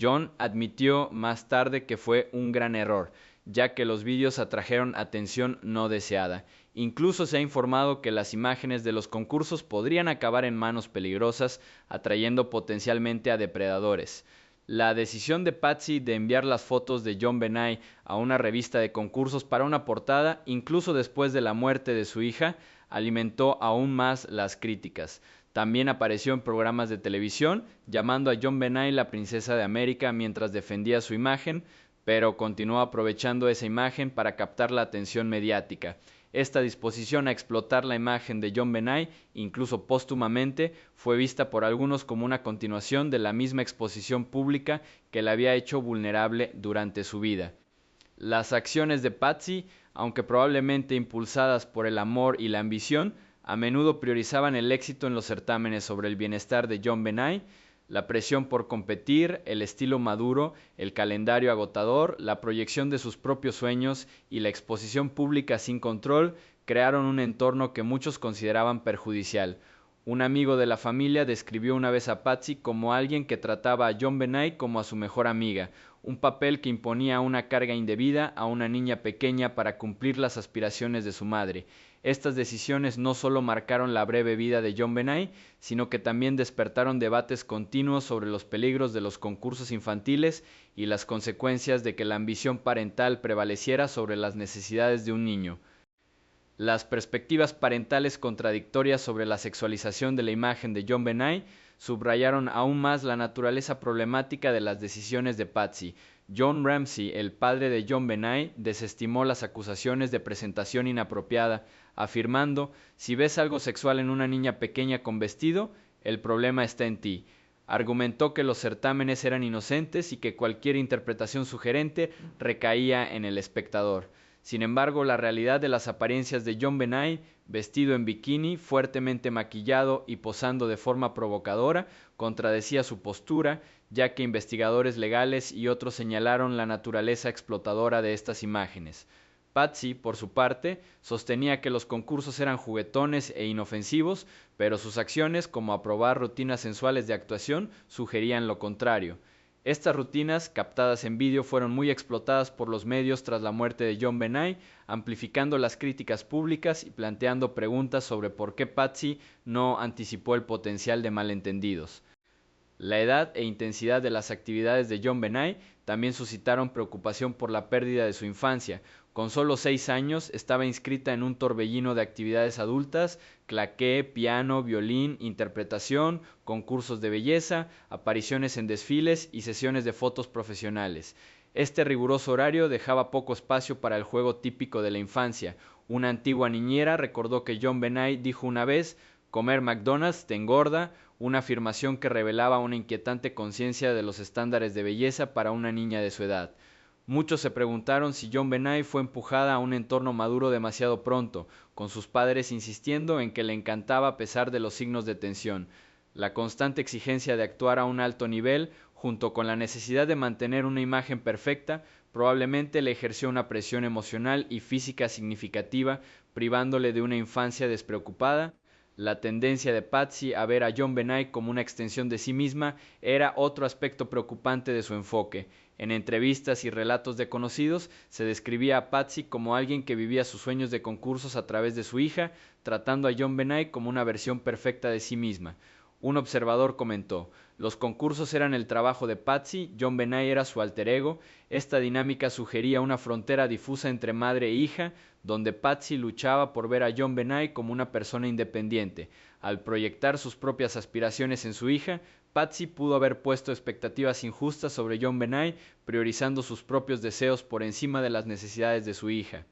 John admitió más tarde que fue un gran error, ya que los vídeos atrajeron atención no deseada. Incluso se ha informado que las imágenes de los concursos podrían acabar en manos peligrosas, atrayendo potencialmente a depredadores. La decisión de Patsy de enviar las fotos de JonBenét a una revista de concursos para una portada, incluso después de la muerte de su hija, alimentó aún más las críticas. También apareció en programas de televisión, llamando a JonBenét la princesa de América mientras defendía su imagen, pero continuó aprovechando esa imagen para captar la atención mediática. Esta disposición a explotar la imagen de JonBenét, incluso póstumamente, fue vista por algunos como una continuación de la misma exposición pública que la había hecho vulnerable durante su vida. Las acciones de Patsy, aunque probablemente impulsadas por el amor y la ambición, a menudo priorizaban el éxito en los certámenes sobre el bienestar de JonBenét. La presión por competir, el estilo maduro, el calendario agotador, la proyección de sus propios sueños y la exposición pública sin control crearon un entorno que muchos consideraban perjudicial. Un amigo de la familia describió una vez a Patsy como alguien que trataba a JonBenét como a su mejor amiga, un papel que imponía una carga indebida a una niña pequeña para cumplir las aspiraciones de su madre. Estas decisiones no solo marcaron la breve vida de JonBenét, sino que también despertaron debates continuos sobre los peligros de los concursos infantiles y las consecuencias de que la ambición parental prevaleciera sobre las necesidades de un niño. Las perspectivas parentales contradictorias sobre la sexualización de la imagen de JonBenét subrayaron aún más la naturaleza problemática de las decisiones de Patsy. John Ramsey, el padre de JonBenét, desestimó las acusaciones de presentación inapropiada, afirmando: "Si ves algo sexual en una niña pequeña con vestido, el problema está en ti". Argumentó que los certámenes eran inocentes y que cualquier interpretación sugerente recaía en el espectador. Sin embargo, la realidad de las apariencias de JonBenét, vestido en bikini, fuertemente maquillado y posando de forma provocadora, contradecía su postura, ya que investigadores legales y otros señalaron la naturaleza explotadora de estas imágenes. Patsy, por su parte, sostenía que los concursos eran juguetones e inofensivos, pero sus acciones, como aprobar rutinas sensuales de actuación, sugerían lo contrario. Estas rutinas, captadas en vídeo, fueron muy explotadas por los medios tras la muerte de JonBenét, amplificando las críticas públicas y planteando preguntas sobre por qué Patsy no anticipó el potencial de malentendidos. La edad e intensidad de las actividades de JonBenét también suscitaron preocupación por la pérdida de su infancia. Con solo 6 años estaba inscrita en un torbellino de actividades adultas: claqué, piano, violín, interpretación, concursos de belleza, apariciones en desfiles y sesiones de fotos profesionales. Este riguroso horario dejaba poco espacio para el juego típico de la infancia. Una antigua niñera recordó que JonBenét dijo una vez: "Comer McDonald's te engorda", una afirmación que revelaba una inquietante conciencia de los estándares de belleza para una niña de su edad. Muchos se preguntaron si JonBenét fue empujada a un entorno maduro demasiado pronto, con sus padres insistiendo en que le encantaba a pesar de los signos de tensión. La constante exigencia de actuar a un alto nivel, junto con la necesidad de mantener una imagen perfecta, probablemente le ejerció una presión emocional y física significativa, privándole de una infancia despreocupada. La tendencia de Patsy a ver a JonBenét como una extensión de sí misma era otro aspecto preocupante de su enfoque. En entrevistas y relatos de conocidos, se describía a Patsy como alguien que vivía sus sueños de concursos a través de su hija, tratando a JonBenét como una versión perfecta de sí misma. Un observador comentó: "Los concursos eran el trabajo de Patsy, JonBenét era su alter ego". Esta dinámica sugería una frontera difusa entre madre e hija, donde Patsy luchaba por ver a JonBenét como una persona independiente. Al proyectar sus propias aspiraciones en su hija, Patsy pudo haber puesto expectativas injustas sobre JonBenét, priorizando sus propios deseos por encima de las necesidades de su hija.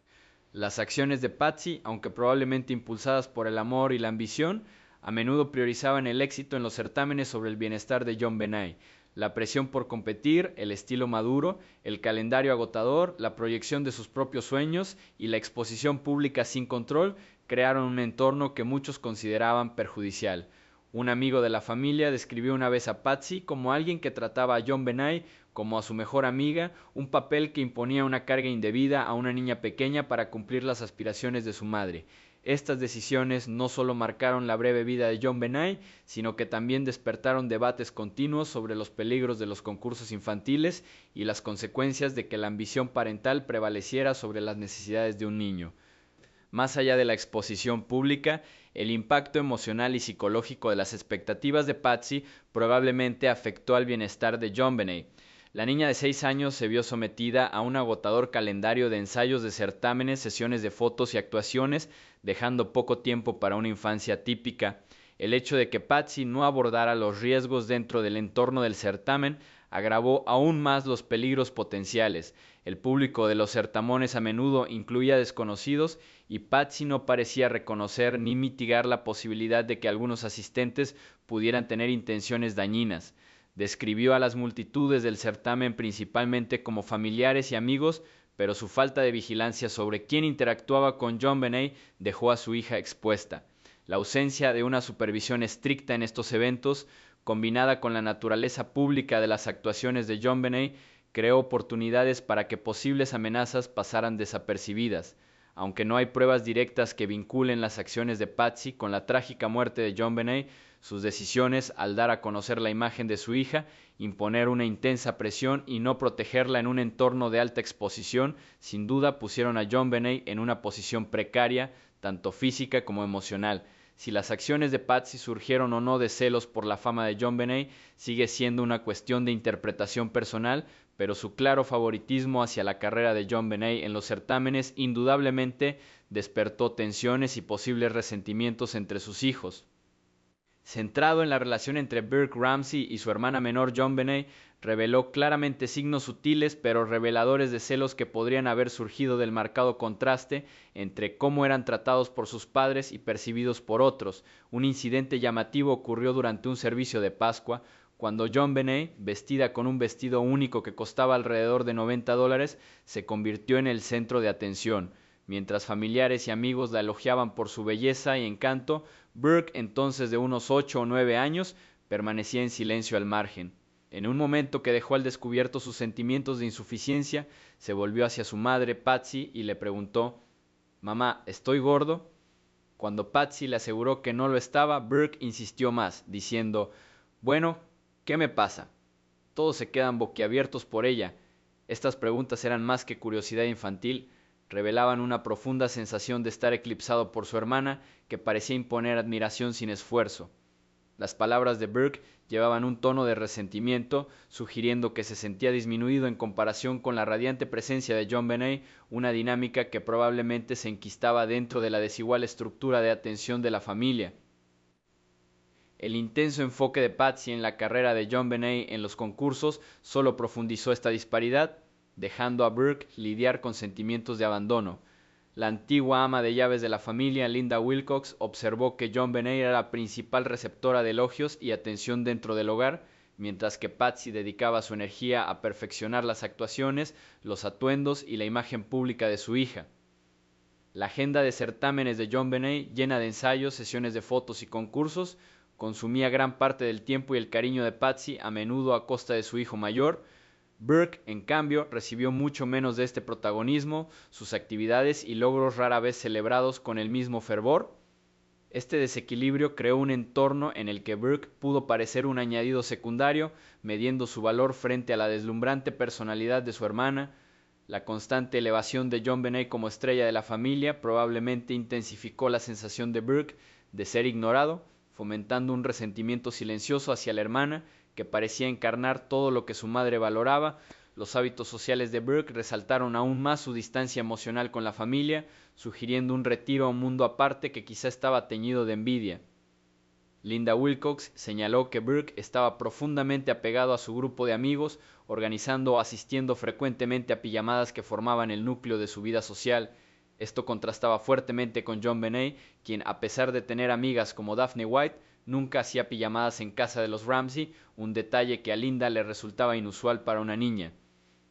Las acciones de Patsy, aunque probablemente impulsadas por el amor y la ambición, a menudo priorizaban el éxito en los certámenes sobre el bienestar de JonBenét. La presión por competir, el estilo maduro, el calendario agotador, la proyección de sus propios sueños y la exposición pública sin control crearon un entorno que muchos consideraban perjudicial. Un amigo de la familia describió una vez a Patsy como alguien que trataba a JonBenét como a su mejor amiga, un papel que imponía una carga indebida a una niña pequeña para cumplir las aspiraciones de su madre. Estas decisiones no solo marcaron la breve vida de JonBenét, sino que también despertaron debates continuos sobre los peligros de los concursos infantiles y las consecuencias de que la ambición parental prevaleciera sobre las necesidades de un niño. Más allá de la exposición pública, el impacto emocional y psicológico de las expectativas de Patsy probablemente afectó al bienestar de JonBenét. La niña de 6 años se vio sometida a un agotador calendario de ensayos de certámenes, sesiones de fotos y actuaciones, dejando poco tiempo para una infancia típica. El hecho de que Patsy no abordara los riesgos dentro del entorno del certamen agravó aún más los peligros potenciales. El público de los certámenes a menudo incluía desconocidos y Patsy no parecía reconocer ni mitigar la posibilidad de que algunos asistentes pudieran tener intenciones dañinas. Describió a las multitudes del certamen principalmente como familiares y amigos, pero su falta de vigilancia sobre quién interactuaba con JonBenét dejó a su hija expuesta. La ausencia de una supervisión estricta en estos eventos combinada con la naturaleza pública de las actuaciones de JonBenet, creó oportunidades para que posibles amenazas pasaran desapercibidas. Aunque no hay pruebas directas que vinculen las acciones de Patsy con la trágica muerte de JonBenet, sus decisiones al dar a conocer la imagen de su hija, imponer una intensa presión y no protegerla en un entorno de alta exposición, sin duda pusieron a JonBenet en una posición precaria, tanto física como emocional. Si las acciones de Patsy surgieron o no de celos por la fama de JonBenet, sigue siendo una cuestión de interpretación personal, pero su claro favoritismo hacia la carrera de JonBenet en los certámenes indudablemente despertó tensiones y posibles resentimientos entre sus hijos. Centrado en la relación entre Burke Ramsey y su hermana menor JonBenet, reveló claramente signos sutiles pero reveladores de celos que podrían haber surgido del marcado contraste entre cómo eran tratados por sus padres y percibidos por otros. Un incidente llamativo ocurrió durante un servicio de Pascua, cuando JonBenet, vestida con un vestido único que costaba alrededor de $90, se convirtió en el centro de atención. Mientras familiares y amigos la elogiaban por su belleza y encanto, Burke, entonces de unos 8 o 9 años, permanecía en silencio al margen. En un momento que dejó al descubierto sus sentimientos de insuficiencia, se volvió hacia su madre, Patsy, y le preguntó: «Mamá, ¿estoy gordo?». Cuando Patsy le aseguró que no lo estaba, Burke insistió más, diciendo: «Bueno, ¿qué me pasa?». Todos se quedan boquiabiertos por ella. Estas preguntas eran más que curiosidad infantil, revelaban una profunda sensación de estar eclipsado por su hermana, que parecía imponer admiración sin esfuerzo. Las palabras de Burke llevaban un tono de resentimiento, sugiriendo que se sentía disminuido en comparación con la radiante presencia de JonBenet, una dinámica que probablemente se enquistaba dentro de la desigual estructura de atención de la familia. El intenso enfoque de Patsy en la carrera de JonBenet en los concursos solo profundizó esta disparidad, dejando a Burke lidiar con sentimientos de abandono. La antigua ama de llaves de la familia, Linda Wilcox, observó que JonBenet era la principal receptora de elogios y atención dentro del hogar, mientras que Patsy dedicaba su energía a perfeccionar las actuaciones, los atuendos y la imagen pública de su hija. La agenda de certámenes de JonBenet, llena de ensayos, sesiones de fotos y concursos, consumía gran parte del tiempo y el cariño de Patsy, a menudo a costa de su hijo mayor. Burke, en cambio, recibió mucho menos de este protagonismo, sus actividades y logros rara vez celebrados con el mismo fervor. Este desequilibrio creó un entorno en el que Burke pudo parecer un añadido secundario, midiendo su valor frente a la deslumbrante personalidad de su hermana. La constante elevación de JonBenet como estrella de la familia probablemente intensificó la sensación de Burke de ser ignorado, fomentando un resentimiento silencioso hacia la hermana, que parecía encarnar todo lo que su madre valoraba. Los hábitos sociales de Burke resaltaron aún más su distancia emocional con la familia, sugiriendo un retiro a un mundo aparte que quizá estaba teñido de envidia. Linda Wilcox señaló que Burke estaba profundamente apegado a su grupo de amigos, organizando o asistiendo frecuentemente a pijamadas que formaban el núcleo de su vida social. Esto contrastaba fuertemente con JonBenet, quien, a pesar de tener amigas como Daphne White, nunca hacía pijamadas en casa de los Ramsey, un detalle que a Linda le resultaba inusual para una niña.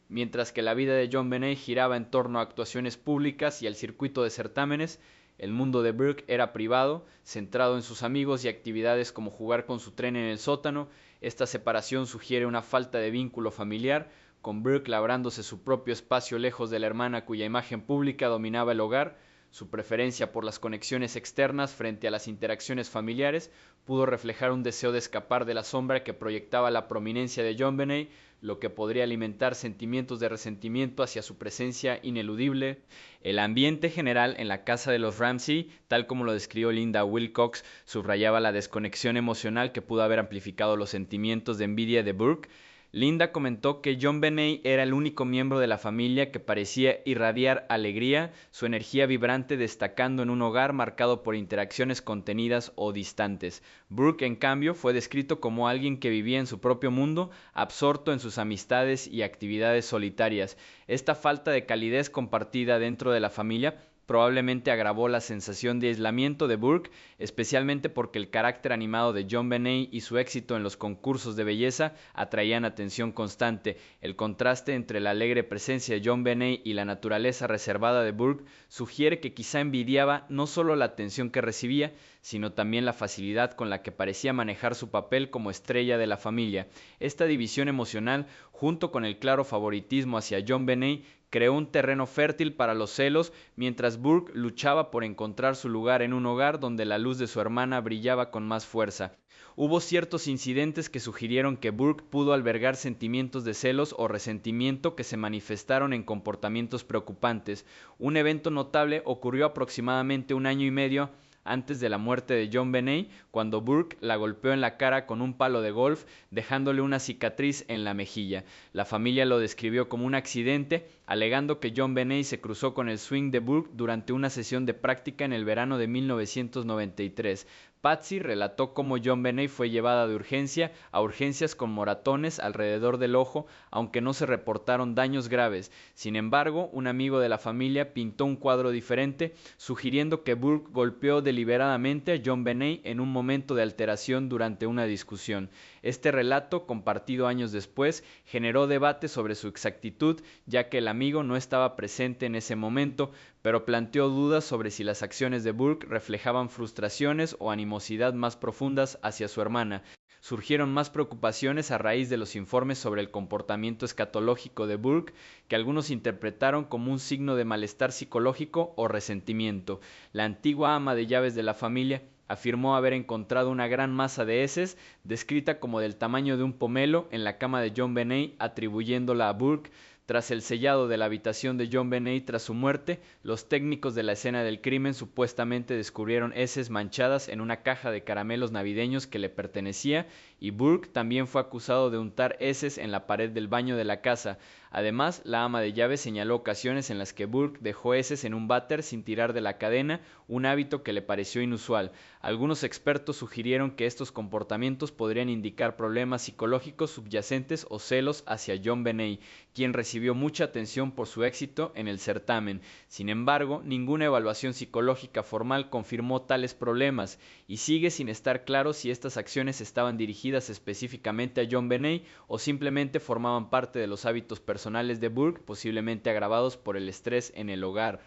Mientras que la vida de JonBenet giraba en torno a actuaciones públicas y al circuito de certámenes, el mundo de Burke era privado, centrado en sus amigos y actividades como jugar con su tren en el sótano. Esta separación sugiere una falta de vínculo familiar, con Burke labrándose su propio espacio lejos de la hermana cuya imagen pública dominaba el hogar. Su preferencia por las conexiones externas frente a las interacciones familiares pudo reflejar un deseo de escapar de la sombra que proyectaba la prominencia de JonBenet, lo que podría alimentar sentimientos de resentimiento hacia su presencia ineludible. El ambiente general en la casa de los Ramsey, tal como lo describió Linda Wilcox, subrayaba la desconexión emocional que pudo haber amplificado los sentimientos de envidia de Burke. Linda comentó que JonBenet era el único miembro de la familia que parecía irradiar alegría, su energía vibrante destacando en un hogar marcado por interacciones contenidas o distantes. Burke, en cambio, fue descrito como alguien que vivía en su propio mundo, absorto en sus amistades y actividades solitarias. Esta falta de calidez compartida dentro de la familia probablemente agravó la sensación de aislamiento de Burke, especialmente porque el carácter animado de JonBenet y su éxito en los concursos de belleza atraían atención constante. El contraste entre la alegre presencia de JonBenet y la naturaleza reservada de Burke sugiere que quizá envidiaba no solo la atención que recibía, sino también la facilidad con la que parecía manejar su papel como estrella de la familia. Esta división emocional, junto con el claro favoritismo hacia JonBenet, creó un terreno fértil para los celos, mientras Burke luchaba por encontrar su lugar en un hogar donde la luz de su hermana brillaba con más fuerza. Hubo ciertos incidentes que sugirieron que Burke pudo albergar sentimientos de celos o resentimiento que se manifestaron en comportamientos preocupantes. Un evento notable ocurrió aproximadamente un año y medio antes de la muerte de JonBenet, cuando Burke la golpeó en la cara con un palo de golf, dejándole una cicatriz en la mejilla. La familia lo describió como un accidente, alegando que JonBenet se cruzó con el swing de Burke durante una sesión de práctica en el verano de 1993. Patsy relató cómo JonBenet fue llevada de urgencia a urgencias con moratones alrededor del ojo, aunque no se reportaron daños graves. Sin embargo, un amigo de la familia pintó un cuadro diferente, sugiriendo que Burke golpeó deliberadamente a JonBenet en un momento de alteración durante una discusión. Este relato, compartido años después, generó debate sobre su exactitud, ya que el amigo no estaba presente en ese momento, pero planteó dudas sobre si las acciones de Burke reflejaban frustraciones o animosidad más profundas hacia su hermana. Surgieron más preocupaciones a raíz de los informes sobre el comportamiento escatológico de Burke, que algunos interpretaron como un signo de malestar psicológico o resentimiento. La antigua ama de llaves de la familia afirmó haber encontrado una gran masa de heces, descrita como del tamaño de un pomelo, en la cama de JonBenet, atribuyéndola a Burke. Tras el sellado de la habitación de JonBenet tras su muerte, los técnicos de la escena del crimen supuestamente descubrieron heces manchadas en una caja de caramelos navideños que le pertenecía, y Burke también fue acusado de untar heces en la pared del baño de la casa. Además, la ama de llaves señaló ocasiones en las que Burke dejó heces en un váter sin tirar de la cadena, un hábito que le pareció inusual. Algunos expertos sugirieron que estos comportamientos podrían indicar problemas psicológicos subyacentes o celos hacia JonBenet, quien recibió mucha atención por su éxito en el certamen. Sin embargo, ninguna evaluación psicológica formal confirmó tales problemas, y sigue sin estar claro si estas acciones estaban dirigidas específicamente a JonBenet o simplemente formaban parte de los hábitos personales de Burke, posiblemente agravados por el estrés en el hogar.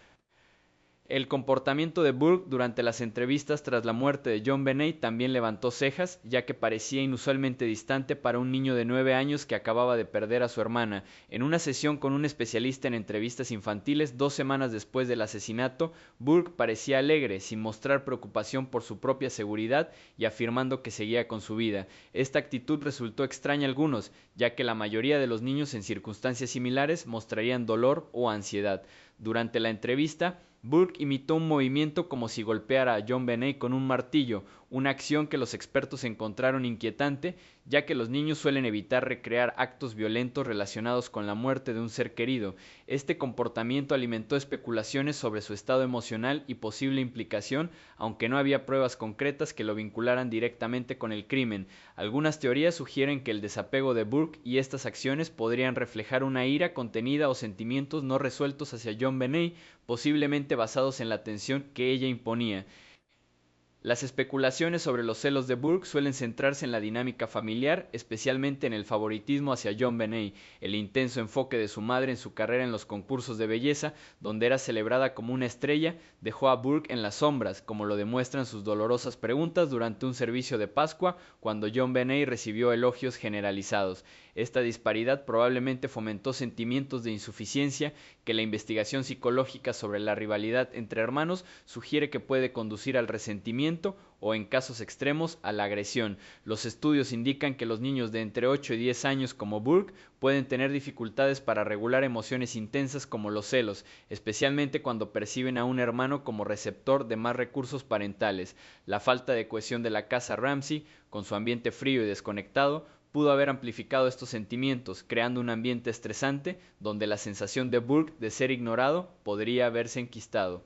El comportamiento de Burke durante las entrevistas tras la muerte de JonBenet también levantó cejas, ya que parecía inusualmente distante para un niño de 9 años que acababa de perder a su hermana. En una sesión con un especialista en entrevistas infantiles 2 semanas después del asesinato, Burke parecía alegre, sin mostrar preocupación por su propia seguridad y afirmando que seguía con su vida. Esta actitud resultó extraña a algunos, ya que la mayoría de los niños en circunstancias similares mostrarían dolor o ansiedad. Durante la entrevista, Burke imitó un movimiento como si golpeara a JonBenet con un martillo, una acción que los expertos encontraron inquietante, ya que los niños suelen evitar recrear actos violentos relacionados con la muerte de un ser querido. Este comportamiento alimentó especulaciones sobre su estado emocional y posible implicación, aunque no había pruebas concretas que lo vincularan directamente con el crimen. Algunas teorías sugieren que el desapego de Burke y estas acciones podrían reflejar una ira contenida o sentimientos no resueltos hacia JonBenet, posiblemente basados en la tensión que ella imponía. Las especulaciones sobre los celos de Burke suelen centrarse en la dinámica familiar, especialmente en el favoritismo hacia JonBenet, el intenso enfoque de su madre en su carrera en los concursos de belleza, donde era celebrada como una estrella, dejó a Burke en las sombras, como lo demuestran sus dolorosas preguntas durante un servicio de Pascua, cuando JonBenet recibió elogios generalizados. Esta disparidad probablemente fomentó sentimientos de insuficiencia que la investigación psicológica sobre la rivalidad entre hermanos sugiere que puede conducir al resentimiento o, en casos extremos, a la agresión. Los estudios indican que los niños de entre 8 y 10 años como Burke pueden tener dificultades para regular emociones intensas como los celos, especialmente cuando perciben a un hermano como receptor de más recursos parentales. La falta de cohesión de la casa Ramsey, con su ambiente frío y desconectado, pudo haber amplificado estos sentimientos, creando un ambiente estresante donde la sensación de Burke de ser ignorado podría haberse enquistado.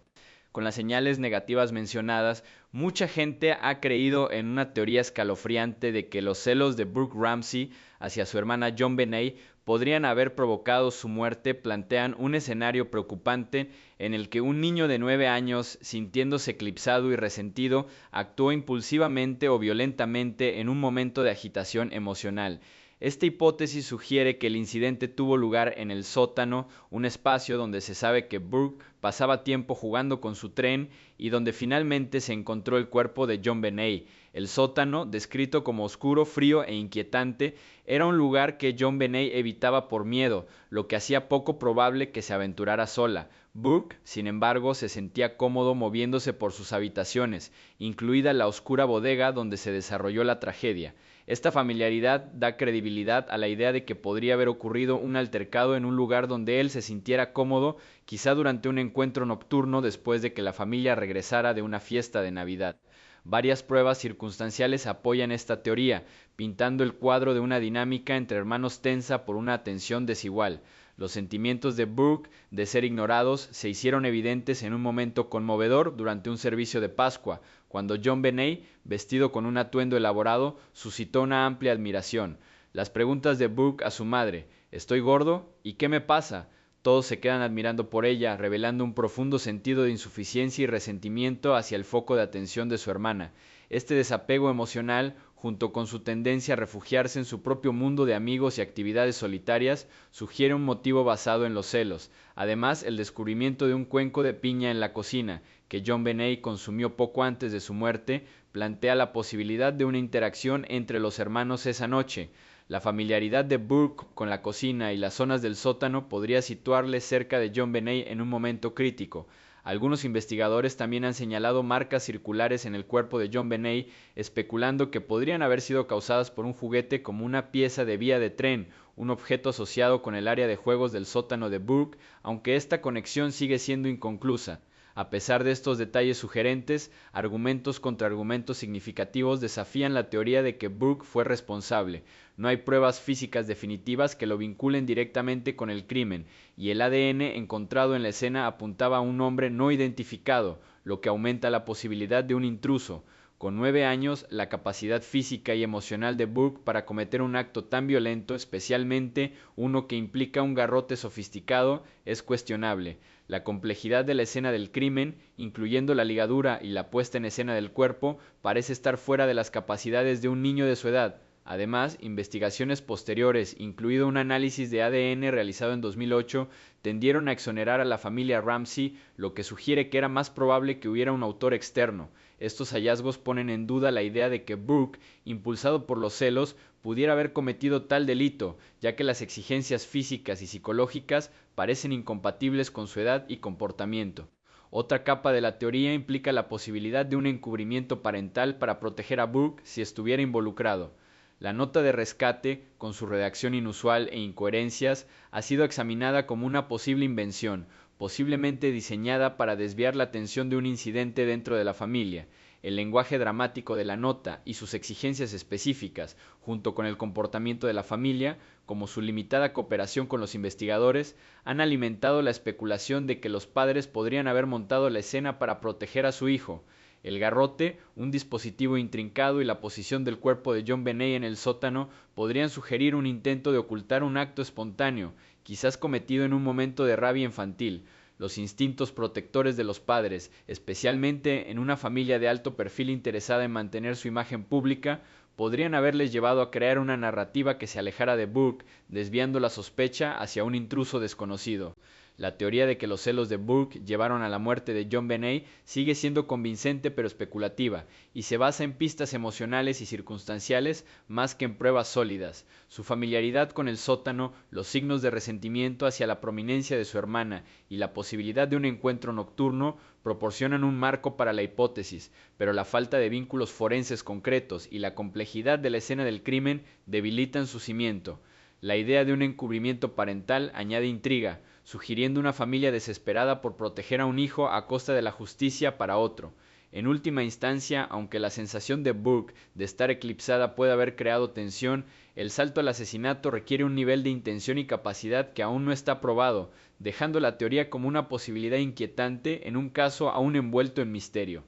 Con las señales negativas mencionadas, mucha gente ha creído en una teoría escalofriante de que los celos de Burke Ramsey hacia su hermana JonBenet podrían haber provocado su muerte plantean un escenario preocupante en el que un niño de 9 años, sintiéndose eclipsado y resentido, actuó impulsivamente o violentamente en un momento de agitación emocional. Esta hipótesis sugiere que el incidente tuvo lugar en el sótano, un espacio donde se sabe que Burke pasaba tiempo jugando con su tren y donde finalmente se encontró el cuerpo de John Benet. El sótano, descrito como oscuro, frío e inquietante, era un lugar que John Benet evitaba por miedo, lo que hacía poco probable que se aventurara sola. Burke, sin embargo, se sentía cómodo moviéndose por sus habitaciones, incluida la oscura bodega donde se desarrolló la tragedia. Esta familiaridad da credibilidad a la idea de que podría haber ocurrido un altercado en un lugar donde él se sintiera cómodo, quizá durante un encuentro nocturno después de que la familia regresara de una fiesta de Navidad. Varias pruebas circunstanciales apoyan esta teoría, pintando el cuadro de una dinámica entre hermanos tensa por una atención desigual. Los sentimientos de Burke de ser ignorados se hicieron evidentes en un momento conmovedor durante un servicio de Pascua, cuando John Benet, vestido con un atuendo elaborado, suscitó una amplia admiración. Las preguntas de Burke a su madre, ¿estoy gordo? ¿Y qué me pasa? Todos se quedan admirando por ella, revelando un profundo sentido de insuficiencia y resentimiento hacia el foco de atención de su hermana. Este desapego emocional, junto con su tendencia a refugiarse en su propio mundo de amigos y actividades solitarias, sugiere un motivo basado en los celos. Además, el descubrimiento de un cuenco de piña en la cocina, que John Benet consumió poco antes de su muerte, plantea la posibilidad de una interacción entre los hermanos esa noche. La familiaridad de Burke con la cocina y las zonas del sótano podría situarle cerca de John Benet en un momento crítico. Algunos investigadores también han señalado marcas circulares en el cuerpo de John Benet, especulando que podrían haber sido causadas por un juguete como una pieza de vía de tren, un objeto asociado con el área de juegos del sótano de Burke, aunque esta conexión sigue siendo inconclusa. A pesar de estos detalles sugerentes, argumentos contra argumentos significativos desafían la teoría de que Burke fue responsable. No hay pruebas físicas definitivas que lo vinculen directamente con el crimen, y el ADN encontrado en la escena apuntaba a un hombre no identificado, lo que aumenta la posibilidad de un intruso. Con 9 años, la capacidad física y emocional de Burke para cometer un acto tan violento, especialmente uno que implica un garrote sofisticado, es cuestionable. La complejidad de la escena del crimen, incluyendo la ligadura y la puesta en escena del cuerpo, parece estar fuera de las capacidades de un niño de su edad. Además, investigaciones posteriores, incluido un análisis de ADN realizado en 2008, tendieron a exonerar a la familia Ramsey, lo que sugiere que era más probable que hubiera un autor externo. Estos hallazgos ponen en duda la idea de que Burke, impulsado por los celos, pudiera haber cometido tal delito, ya que las exigencias físicas y psicológicas parecen incompatibles con su edad y comportamiento. Otra capa de la teoría implica la posibilidad de un encubrimiento parental para proteger a Burke si estuviera involucrado. La nota de rescate, con su redacción inusual e incoherencias, ha sido examinada como una posible invención, posiblemente diseñada para desviar la atención de un incidente dentro de la familia. El lenguaje dramático de la nota y sus exigencias específicas, junto con el comportamiento de la familia, como su limitada cooperación con los investigadores, han alimentado la especulación de que los padres podrían haber montado la escena para proteger a su hijo. El garrote, un dispositivo intrincado y la posición del cuerpo de John Benet en el sótano podrían sugerir un intento de ocultar un acto espontáneo, quizás cometido en un momento de rabia infantil. Los instintos protectores de los padres, especialmente en una familia de alto perfil interesada en mantener su imagen pública, podrían haberles llevado a crear una narrativa que se alejara de Burke, desviando la sospecha hacia un intruso desconocido. La teoría de que los celos de Burke llevaron a la muerte de John Benet sigue siendo convincente pero especulativa, y se basa en pistas emocionales y circunstanciales más que en pruebas sólidas. Su familiaridad con el sótano, los signos de resentimiento hacia la prominencia de su hermana y la posibilidad de un encuentro nocturno proporcionan un marco para la hipótesis, pero la falta de vínculos forenses concretos y la complejidad de la escena del crimen debilitan su cimiento. La idea de un encubrimiento parental añade intriga, sugiriendo una familia desesperada por proteger a un hijo a costa de la justicia para otro. En última instancia, aunque la sensación de Burke de estar eclipsada puede haber creado tensión, el salto al asesinato requiere un nivel de intención y capacidad que aún no está probado, dejando la teoría como una posibilidad inquietante en un caso aún envuelto en misterio.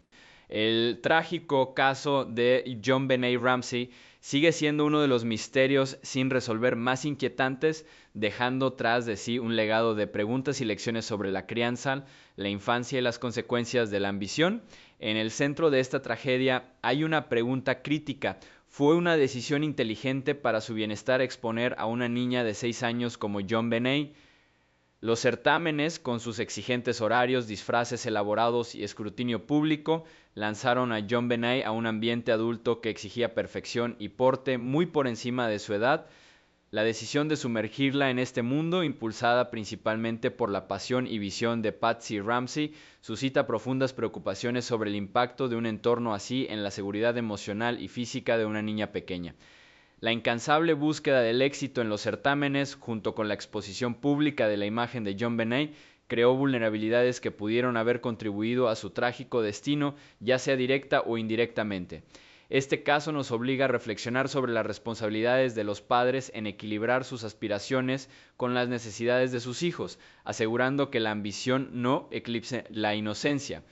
El trágico caso de John Benet Ramsey sigue siendo uno de los misterios sin resolver más inquietantes, dejando tras de sí un legado de preguntas y lecciones sobre la crianza, la infancia y las consecuencias de la ambición. En el centro de esta tragedia hay una pregunta crítica. ¿Fue una decisión inteligente para su bienestar exponer a una niña de 6 años como JonBenét? Los certámenes, con sus exigentes horarios, disfraces elaborados y escrutinio público, lanzaron a JonBenét a un ambiente adulto que exigía perfección y porte muy por encima de su edad. La decisión de sumergirla en este mundo, impulsada principalmente por la pasión y visión de Patsy Ramsey, suscita profundas preocupaciones sobre el impacto de un entorno así en la seguridad emocional y física de una niña pequeña. La incansable búsqueda del éxito en los certámenes, junto con la exposición pública de la imagen de JonBenét, creó vulnerabilidades que pudieron haber contribuido a su trágico destino, ya sea directa o indirectamente. Este caso nos obliga a reflexionar sobre las responsabilidades de los padres en equilibrar sus aspiraciones con las necesidades de sus hijos, asegurando que la ambición no eclipse la inocencia.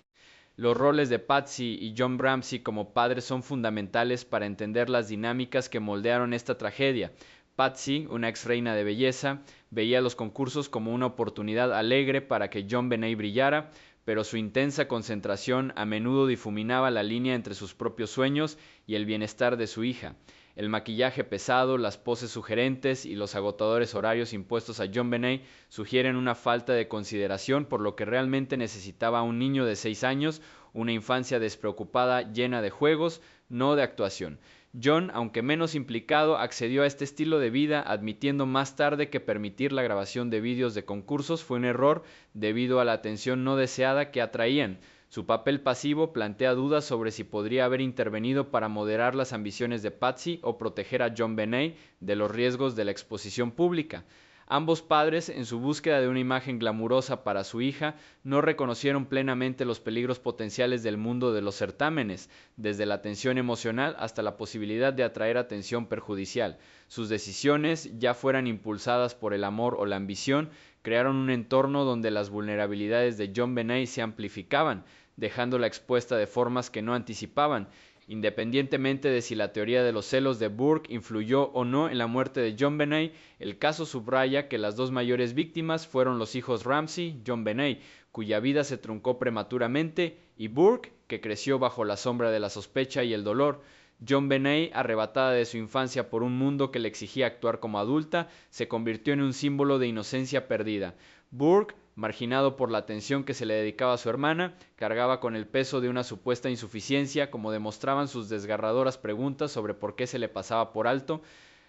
Los roles de Patsy y John Ramsey como padres son fundamentales para entender las dinámicas que moldearon esta tragedia. Patsy, una ex reina de belleza, veía los concursos como una oportunidad alegre para que JonBenét brillara, pero su intensa concentración a menudo difuminaba la línea entre sus propios sueños y el bienestar de su hija. El maquillaje pesado, las poses sugerentes y los agotadores horarios impuestos a JonBenét sugieren una falta de consideración por lo que realmente necesitaba un niño de 6 años, una infancia despreocupada llena de juegos, no de actuación. John, aunque menos implicado, accedió a este estilo de vida, admitiendo más tarde que permitir la grabación de vídeos de concursos fue un error debido a la atención no deseada que atraían. Su papel pasivo plantea dudas sobre si podría haber intervenido para moderar las ambiciones de Patsy o proteger a JonBenét de los riesgos de la exposición pública. Ambos padres, en su búsqueda de una imagen glamurosa para su hija, no reconocieron plenamente los peligros potenciales del mundo de los certámenes, desde la tensión emocional hasta la posibilidad de atraer atención perjudicial. Sus decisiones, ya fueran impulsadas por el amor o la ambición, crearon un entorno donde las vulnerabilidades de JonBenét se amplificaban, dejándola expuesta de formas que no anticipaban. Independientemente de si la teoría de los celos de Burke influyó o no en la muerte de JonBenét, el caso subraya que las dos mayores víctimas fueron los hijos Ramsey, JonBenét, cuya vida se truncó prematuramente, y Burke, que creció bajo la sombra de la sospecha y el dolor. JonBenét, arrebatada de su infancia por un mundo que le exigía actuar como adulta, se convirtió en un símbolo de inocencia perdida. Burke, marginado por la atención que se le dedicaba a su hermana, cargaba con el peso de una supuesta insuficiencia, como demostraban sus desgarradoras preguntas sobre por qué se le pasaba por alto.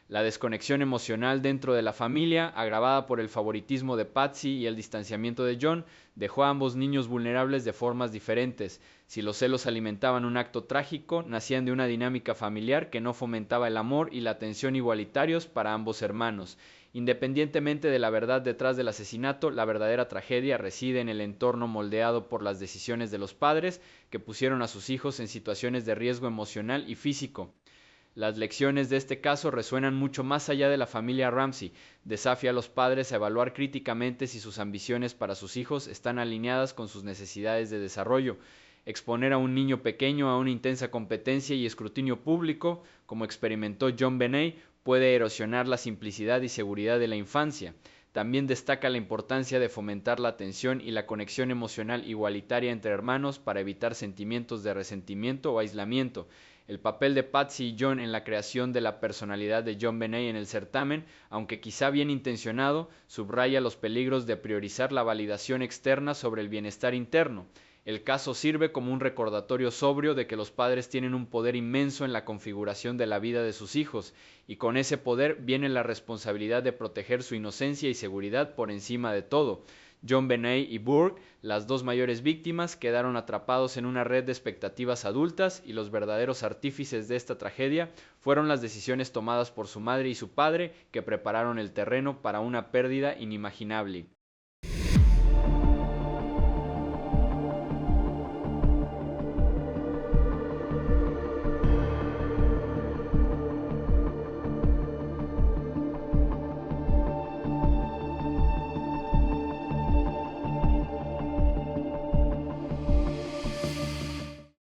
La desconexión emocional dentro de la familia, agravada por el favoritismo de Patsy y el distanciamiento de John, dejó a ambos niños vulnerables de formas diferentes. Si los celos alimentaban un acto trágico, nacían de una dinámica familiar que no fomentaba el amor y la atención igualitarios para ambos hermanos. Independientemente de la verdad detrás del asesinato, la verdadera tragedia reside en el entorno moldeado por las decisiones de los padres que pusieron a sus hijos en situaciones de riesgo emocional y físico. Las lecciones de este caso resuenan mucho más allá de la familia Ramsey. Desafía a los padres a evaluar críticamente si sus ambiciones para sus hijos están alineadas con sus necesidades de desarrollo. Exponer a un niño pequeño a una intensa competencia y escrutinio público, como experimentó JonBenét, puede erosionar la simplicidad y seguridad de la infancia. También destaca la importancia de fomentar la atención y la conexión emocional igualitaria entre hermanos para evitar sentimientos de resentimiento o aislamiento. El papel de Patsy y John en la creación de la personalidad de JonBenét en el certamen, aunque quizá bien intencionado, subraya los peligros de priorizar la validación externa sobre el bienestar interno. El caso sirve como un recordatorio sobrio de que los padres tienen un poder inmenso en la configuración de la vida de sus hijos, y con ese poder viene la responsabilidad de proteger su inocencia y seguridad por encima de todo. JonBenét y Burke, las dos mayores víctimas, quedaron atrapados en una red de expectativas adultas y los verdaderos artífices de esta tragedia fueron las decisiones tomadas por su madre y su padre que prepararon el terreno para una pérdida inimaginable.